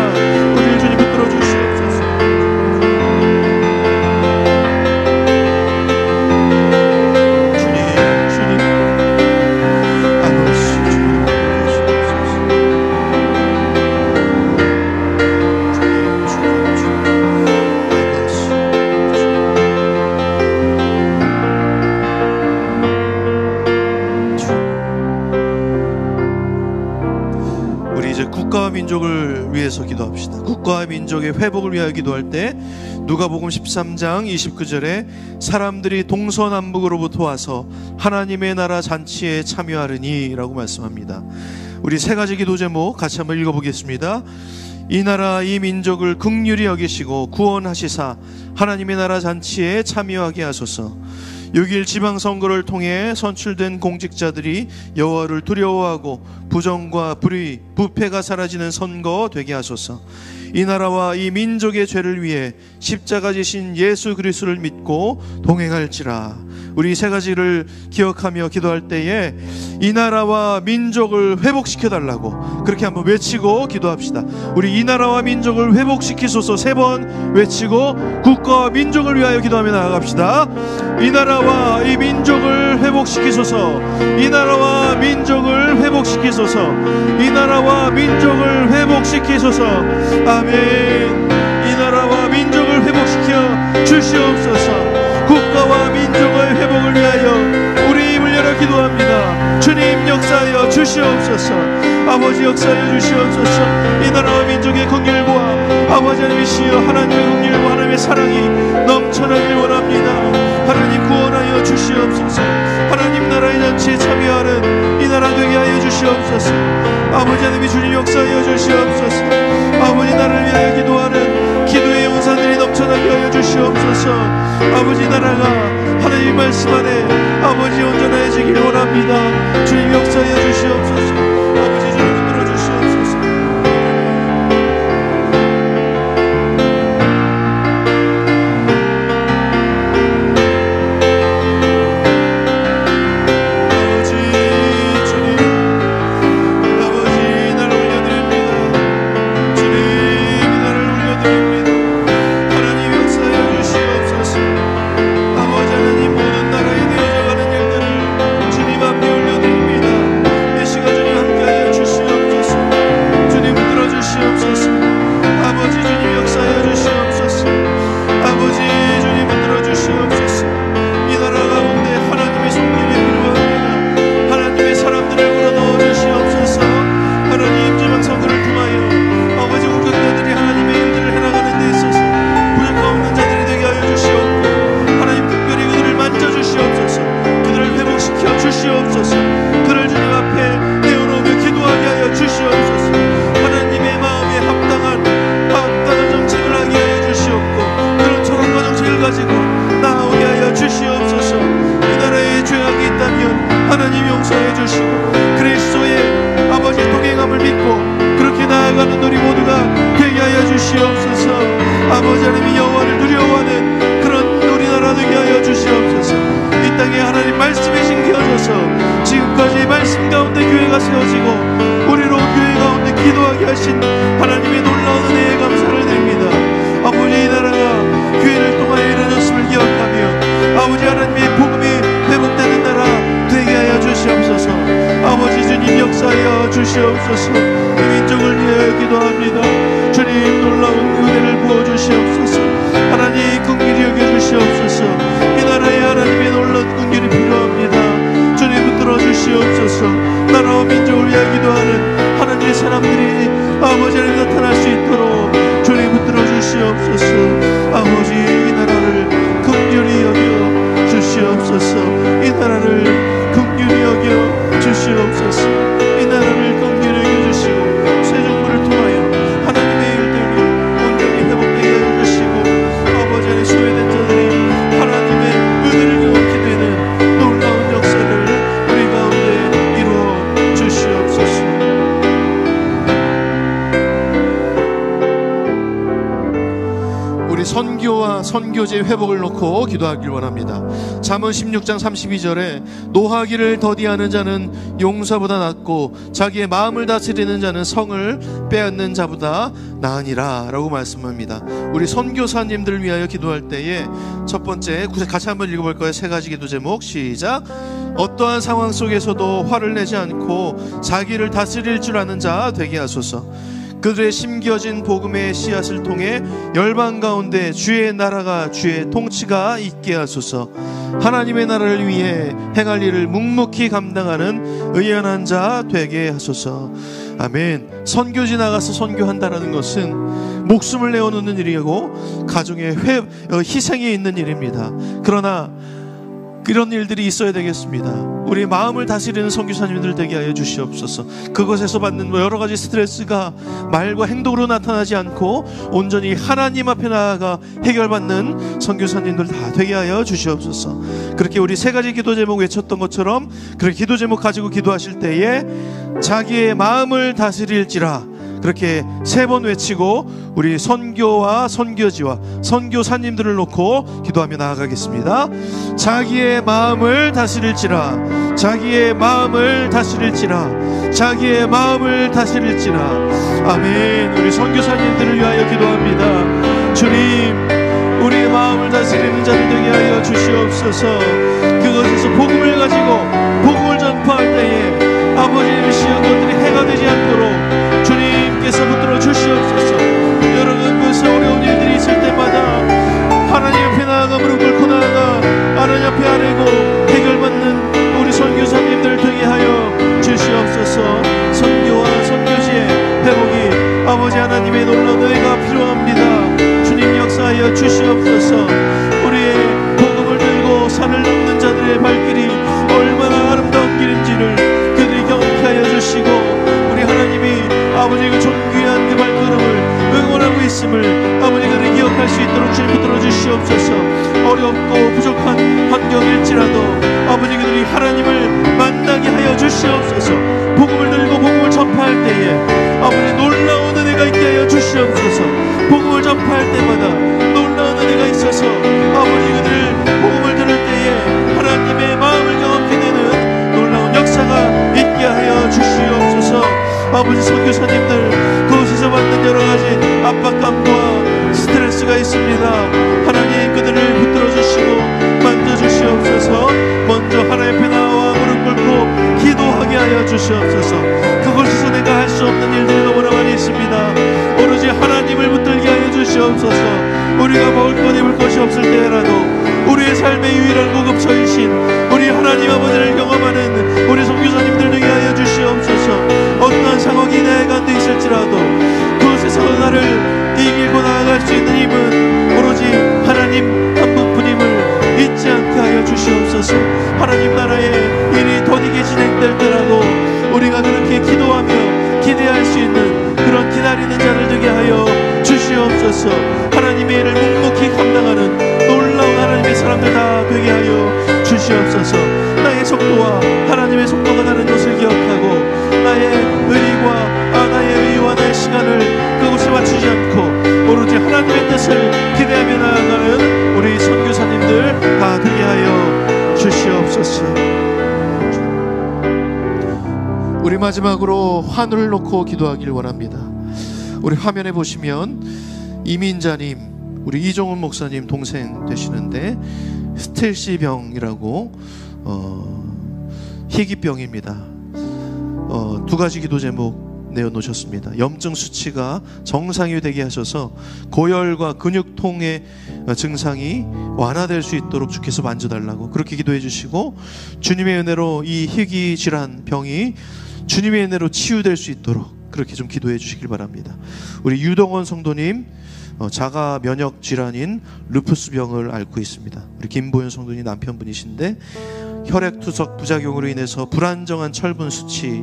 우리를 주님 붙들어 주시옵소서. 주님 아버지 주님 국가와 민족을 위해서 기도합시다. 국가와 민족의 회복을 위하여 기도할 때 누가복음 13장 29절에 사람들이 동서남북으로부터 와서 하나님의 나라 잔치에 참여하리니 라고 말씀합니다. 우리 세 가지 기도 제목 같이 한번 읽어보겠습니다. 이 나라 이 민족을 긍휼히 여기시고 구원하시사 하나님의 나라 잔치에 참여하게 하소서. 6.1 지방선거를 통해 선출된 공직자들이 여호와를 두려워하고 부정과 불의, 부패가 사라지는 선거 되게 하소서. 이 나라와 이 민족의 죄를 위해 십자가 지신 예수 그리스도를 믿고 동행할지라. 우리 세 가지를 기억하며 기도할 때에 이 나라와 민족을 회복시켜달라고 그렇게 한번 외치고 기도합시다. 우리 이 나라와 민족을 회복시키소서 세 번 외치고 국가와 민족을 위하여 기도하며 나아갑시다. 이 나라와 이 민족을 회복시키소서. 이 나라와 민족을 회복시키소서. 이 나라와 민족을 회복시키소서. 아멘. 이 나라와 민족을 회복시켜 주시옵소서. 국가와 민족의 회복을 위하여 우리 입을 열어 기도합니다. 주님 역사하여 주시옵소서. 아버지 역사하여 주시옵소서. 이 나라와 민족의 긍휼과 아버지 하나님이시여 하나님의 긍휼과 하나님의 사랑이 넘쳐나길 원합니다. 하나님 구원하여 주시옵소서. 하나님 나라의 잔치에 참여하는 이 나라 되게 하여 주시옵소서. 아버지 하나님 주님 역사하여 주시옵소서. 아버지 나라를 위하여 기도하는 기도의 용사들이 넘쳐나게 하여 주시옵소서. 아버지 나라가 하나님 말씀 안에 아버지 온전해지길 원합니다. 주님 역사하여 주시옵소서. 아버지 주님 붙들어 주시옵소서. 아버지 하나님이 여호와를 두려워하는 그런 우리나라 되게 하여 주시옵소서. 이 땅에 하나님 말씀이 심겨져서 지금까지 말씀 가운데 교회가 세워지고 우리로 교회 가운데 기도하게 하신 하나님의 놀라운 은혜에 감사를 드립니다. 아버지 이 나라가 교회를 통하여 이루어졌음을 기억하며 아버지 하나님의 복음이 회복되는 나라 되게 하여 주시옵소서. 아버지 주님 역사 주시옵소서. 이 민족을 위하여 기도합니다. 주님 놀라운 은혜를 부어주시옵소서. 하나님 긍휼히 여겨주시옵소서. 이 나라에 하나님의 놀라운 긍휼이 필요합니다. 주님 붙들어 주시옵소서. 나라와 민족을 위하여 기도하는 하나님의 사람들이 아버지 안에 나타날 수 있도록 주님 붙들어 주시옵소서. 아버지 이 나라를 긍휼히 여겨 주시옵소서. 이 나라를 긍휼히 여겨 주시옵소서. 이 나라를 긍휼히 여겨 주시고 새 정부를 통하여 하나님의 일들이 온전히 회복되게 해주시고 아버지 안에 소외된 자들이 하나님의 은혜를 경험하게 되는 놀라운 역사를 우리 가운데 이루어 주시옵소서. 우리 선교와 선교제 회복을 놓고 기도하길 원합니다. 잠언 16장 32절에 노하기를 더디하는 자는 용사보다 낫고 자기의 마음을 다스리는 자는 성을 빼앗는 자보다 나으니라 라고 말씀합니다. 우리 선교사님들을 위하여 기도할 때에 첫 번째 같이 한번 읽어볼까요? 세 가지 기도 제목 시작. 어떠한 상황 속에서도 화를 내지 않고 자기를 다스릴 줄 아는 자 되게 하소서. 그들의 심겨진 복음의 씨앗을 통해 열방 가운데 주의 나라가 주의 통치가 있게 하소서. 하나님의 나라를 위해 행할 일을 묵묵히 감당하는 의연한 자 되게 하소서. 아멘. 선교지 나가서 선교한다는 것은 목숨을 내어놓는 일이고 가정의 희생이 있는 일입니다. 그러나 이런 일들이 있어야 되겠습니다. 우리 마음을 다스리는 선교사님들 되게 하여 주시옵소서. 그것에서 받는 여러 가지 스트레스가 말과 행동으로 나타나지 않고 온전히 하나님 앞에 나아가 해결받는 선교사님들 다 되게 하여 주시옵소서. 그렇게 우리 세 가지 기도 제목 외쳤던 것처럼 그렇게 기도 제목 가지고 기도하실 때에 자기의 마음을 다스릴지라 그렇게 세 번 외치고 우리 선교와 선교지와 선교사님들을 놓고 기도하며 나아가겠습니다. 자기의 마음을 다스릴지라, 자기의 마음을 다스릴지라, 자기의 마음을 다스릴지라. 아멘. 우리 선교사님들을 위하여 기도합니다. 주님, 우리의 마음을 다스리는 자들 되게 하여 주시옵소서. 그것에서 복음을 가지고 복음을 전파할 때에 아버지의 시험 것들이 해가 되지 않도록 주님께서 붙들어 주시옵소서. 여러 곳에 어려운 일들이 있을 때마다 하나님 앞에 나아가 무릎 꿇고 나아가 하나님 앞에 아뢰고 해결받는 우리 선교사님들 되게 하여 주시옵소서. 선교와 선교지의 회복이 아버지 하나님의 놀라운 은혜가 필요합니다. 주님 역사하여 주시옵소서. 우리의 복음을 들고 산을 넘는 자들의 발길이 얼마나 아름다운 길인지를 그들이 경험케 하여 주시고 우리 하나님이 아버지 그 존귀한 그 발걸음을 응원하고 있음을 아버지 그들이 기억할 수 있도록 주님 붙들어 주시옵소서. 어렵고 부족한 환경일지라도 아버지 그들이 하나님을 만나게 하여 주시옵소서. 복음을 들고 복음을 전파할 때에 아버지 놀라운 은혜가 있게 하여 주시옵소서. 복음을 전파할 때마다 놀라운 은혜가 있어서 아버지 그들 복음을 들을 때에 하나님의 마음을 경험케 되는 놀라운 역사가 있게 하여 주시옵소서. 아버지 선교사님들 그곳에서 받는 여러 가지 압박감과 스트레스가 있습니다. 하나님 그들을 붙들어 주시고 만져 주시옵소서. 먼저 하나님 앞에 나와 무릎 꿇고 기도하게 하여 주시옵소서. 그곳에서 내가 할 수 없는 일들이 너무나 많이 있습니다. 오로지 하나님을 붙들게 하여 주시옵소서. 우리가 먹을 것 입을 것이 없을 때라도 우리의 삶의 유일한 공급처이신 우리 하나님 아버지를 경험하는 우리 선교사님들 되게 하여 주시옵소서. 어떠한 상황이 내 가운데 있을지라도 그곳에서 나를 이기고 나아갈 수 있는 힘은 오로지 하나님 한 분뿐임을 잊지 않게 하여 주시옵소서. 하나님 나라의 일이 더디게 진행될 때라도 우리가 그렇게 기도하며 기대할 수 있는 그런 기다리는 자를 되게 하여 주시옵소서. 하나님의 일을 묵묵히 감당하는 놀라운 하나님의 사람들 다 되게 하여 주시옵소서. 나의 속도와 하나님의 속도가 다른 것을 기억하고 나의 의와 나의 시간을 그곳에 맞추지 않고 오로지 하나님의 뜻을 기대하며 나아가는 우리 선교사님들 다 되게 하여 주시옵소서. 우리 마지막으로 환우를 놓고 기도하길 원합니다. 우리 화면에 보시면 이민자님, 우리 이종훈 목사님 동생 되시는데 스텔시병이라고 희귀병입니다. 두 가지 기도 제목 내어놓으셨습니다. 염증 수치가 정상이 되게 하셔서 고열과 근육통의 증상이 완화될 수 있도록 주께서 만져달라고 그렇게 기도해 주시고, 주님의 은혜로 이 희귀 질환 병이 주님의 은혜로 치유될 수 있도록 그렇게 좀 기도해 주시길 바랍니다. 우리 유동원 성도님 자가 면역 질환인 루푸스 병을 앓고 있습니다. 우리 김보윤 성도님 남편분이신데 혈액투석 부작용으로 인해서 불안정한 철분 수치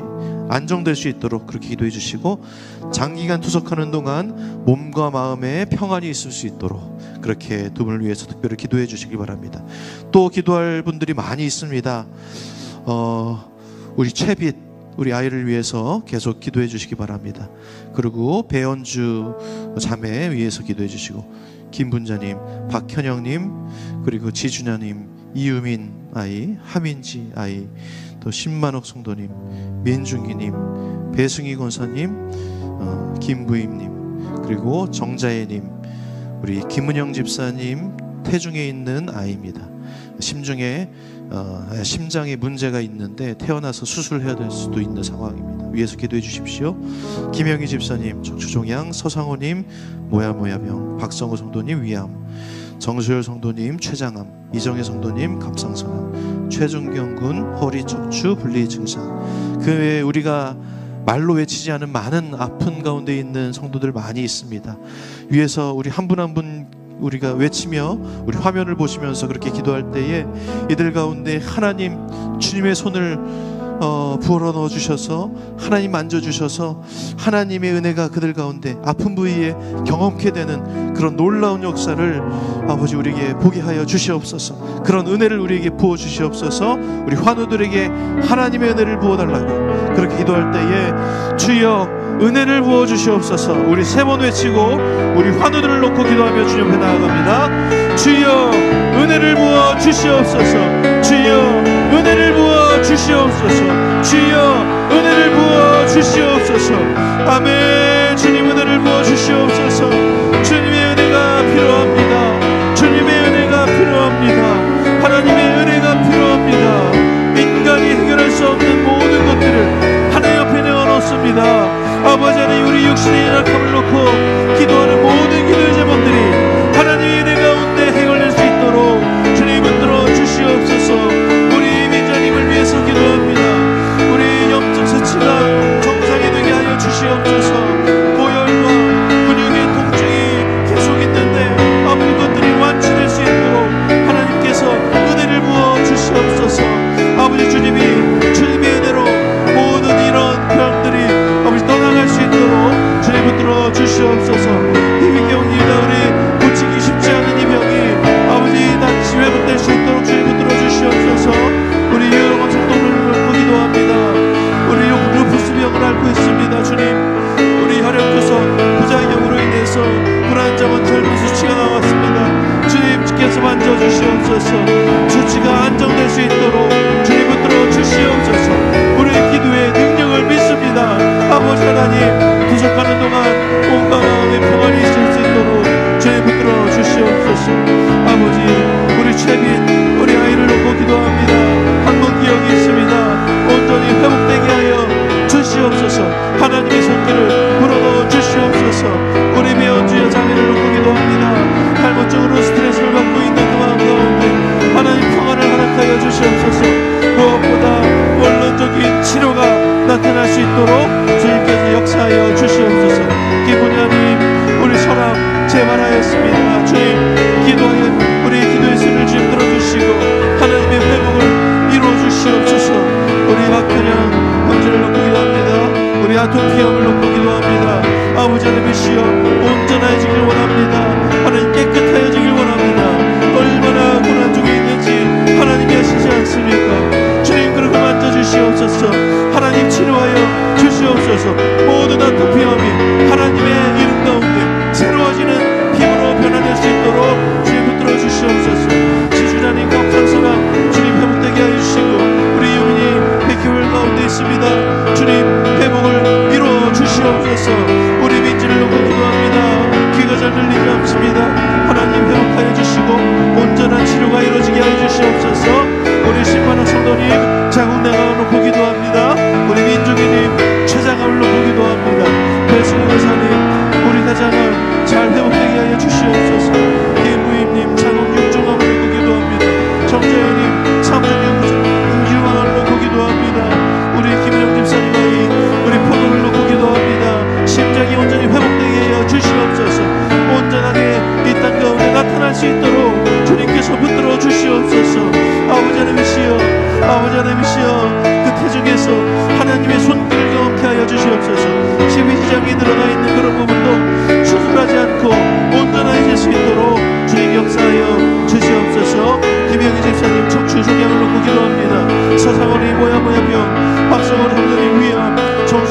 안정될 수 있도록 그렇게 기도해 주시고, 장기간 투석하는 동안 몸과 마음에 평안이 있을 수 있도록 그렇게 두 분을 위해서 특별히 기도해 주시길 바랍니다. 또 기도할 분들이 많이 있습니다. 우리 채빛 우리 아이를 위해서 계속 기도해 주시기 바랍니다. 그리고 배현주 자매 위해서 기도해 주시고, 김분자님, 박현영님, 그리고 지준야님, 이유민 아이, 하민지 아이, 또 신만옥 성도님, 민중기님, 배승희 권사님, 김부임님, 그리고 정자예님, 우리 김은영 집사님 태중에 있는 아이입니다. 심장에 문제가 있는데 태어나서 수술해야 될 수도 있는 상황입니다. 위에서 기도해 주십시오. 김영희 집사님 척추종양, 서상호님 모야모야병, 박성호 성도님 위암, 정수열 성도님 췌장암, 이정혜 성도님 갑상선암, 최준경 군 허리 척추 분리 증상, 그 외에 우리가 말로 외치지 않은 많은 아픈 가운데 있는 성도들 많이 있습니다. 위에서 우리 한 분 한 분 우리가 외치며 우리 화면을 보시면서 그렇게 기도할 때에 이들 가운데 하나님 주님의 손을 부어러 넣어주셔서 하나님 만져주셔서 하나님의 은혜가 그들 가운데 아픈 부위에 경험케 되는 그런 놀라운 역사를 아버지 우리에게 보게 하여 주시옵소서. 그런 은혜를 우리에게 부어주시옵소서. 우리 환우들에게 하나님의 은혜를 부어달라고 그렇게 기도할 때에 주여 은혜를 부어주시옵소서. 우리 세 번 외치고 우리 환우들을 놓고 기도하며 주님 앞에 나아갑니다. 주여 은혜를 부어주시옵소서. 주여 은혜를 부어주시옵소서. 주여 은혜를 부어주시옵소서. 아멘. 주님 은혜를 부어주시옵소서. 주님의 은혜가 필요합니다. 주님의 은혜가 필요합니다. 하나님의 은혜가 필요합니다. 인간이 해결할 수 없는 모든 것들을 하나님 앞에 내어놓습니다. 아버지 하나님, 우리 육신의 연약함을 놓고 기도하는 모든 기도의 제목들이 하나님의 은혜 가운데 해결될 수 있도록 주님 붙들어 주시옵소서. 우리 민자님을 위해서 기도합니다. 우리 염증 수치가 정상이 되게 하여 주시옵소서. 고열과 근육의 통증이 계속 있는데 아버지 것들이 완치될 수 있도록 하나님께서 은혜를 부어 주시옵소서. 아버지 주님의 은혜로 모든 이런 병들이 아버지 떠나갈 수 있도록 주님 붙들어 주시옵소서. 힘있게 옵니다. 우리 고치기 쉽지 않은 이 병이 아버지 다시 회복될 수 있도록 주님 붙들어 주시옵소서. 우리 유영원 성도를 놓고 기도합니다. 우리 루푸스 병을 앓고 있습니다. 주님, 우리 혈액투석 부작용으로 인해서 불안정한 철분 수치가 나왔습니다. 주님께서 만져주시옵소서. 수치가 안정될 수 있도록 주님 붙들어 주시옵소서. 우리의 기도의 능력을 믿습니다. 아버지 하나님, 부족하는 동안 온 마음에 평안이 있을 수 있도록 주님 붙들어 주시옵소서. 아버지, 우리 채빈 우리 아이를 놓고 기도합니다. 한번 기억이 있습니다. 온전히 회복되게 하여 주시옵소서. 하나님의 손길을 불어넣어 주시옵소서. 우리 배현주의 자매를 놓고 기도합니다. 탈모증으로 스트레스를 받고 있는 그 마음 가운데 하나님 평안을 허락하여 주시옵소서. 무엇보다 원론적인 치료가 나타날 수 있도록 주님께서 역사하여 주시옵소서. 기분야님, 우리 서랍 재발하였습니다. 주님, 기도하여 우리 기도의 손을 주님 들어주시고 하나님의 회복을 이루어주시옵소서. 우리 박현영 형제를 놓고 기도합니다. 우리 아토피염을 놓고 기도합니다. 아버지 하나님이시여 온전해지길 원합니다. 하나님 깨끗해지길 원합니다. 얼마나 고난 중에 있는지 하나님이 아시지 않습니까? 주님, 그렇게 만져주시옵소서. 하나님 치료하여 주시옵소서. 모든 아토피염이 하나님의 이름 가운데 새로워지는 피부로 변화될 수 있도록 주님 붙들어 주시옵소서. 지주자님 갑상선암 주님 회복되게 하여 주시고, 우리 유민이 백혈 가운데 있습니다. 주님 회복을 이루어 주시옵소서. 우리 민지를 놓고 기도합니다. 귀가 잘 들리지 않습니다. 하나님 회복하여 주시고 온전한 치료가 이루어지게 하여 주시옵소서. 우리 신만옥 성도님 자궁내가 놓고 기도합니다. 우리 민중이님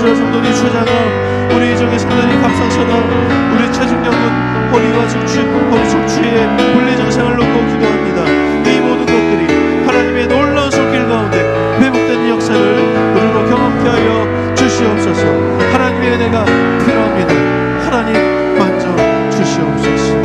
이스라엘 성도들이 주장함 우리 정의 성도들이 감상선함 우리 체중력은 허리와 허리 척추의 분리 증상을 놓고 기도합니다. 이 모든 것들이 하나님의 놀라운 손길 가운데 회복되는 역사를 우리로 경험케 하여 주시옵소서. 하나님의 은혜가 필요합니다. 하나님 만져 주시옵소서.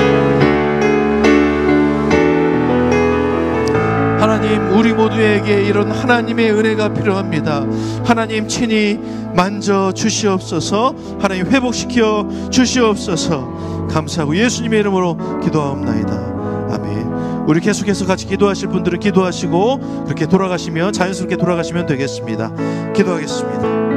하나님, 우리 모두에게 이런 하나님의 은혜가 필요합니다. 하나님 친히 만져 주시옵소서. 하나님 회복시켜 주시옵소서. 감사하고 예수님의 이름으로 기도하옵나이다. 아멘. 우리 계속해서 같이 기도하실 분들은 기도하시고 그렇게 돌아가시면 자연스럽게 돌아가시면 되겠습니다. 기도하겠습니다.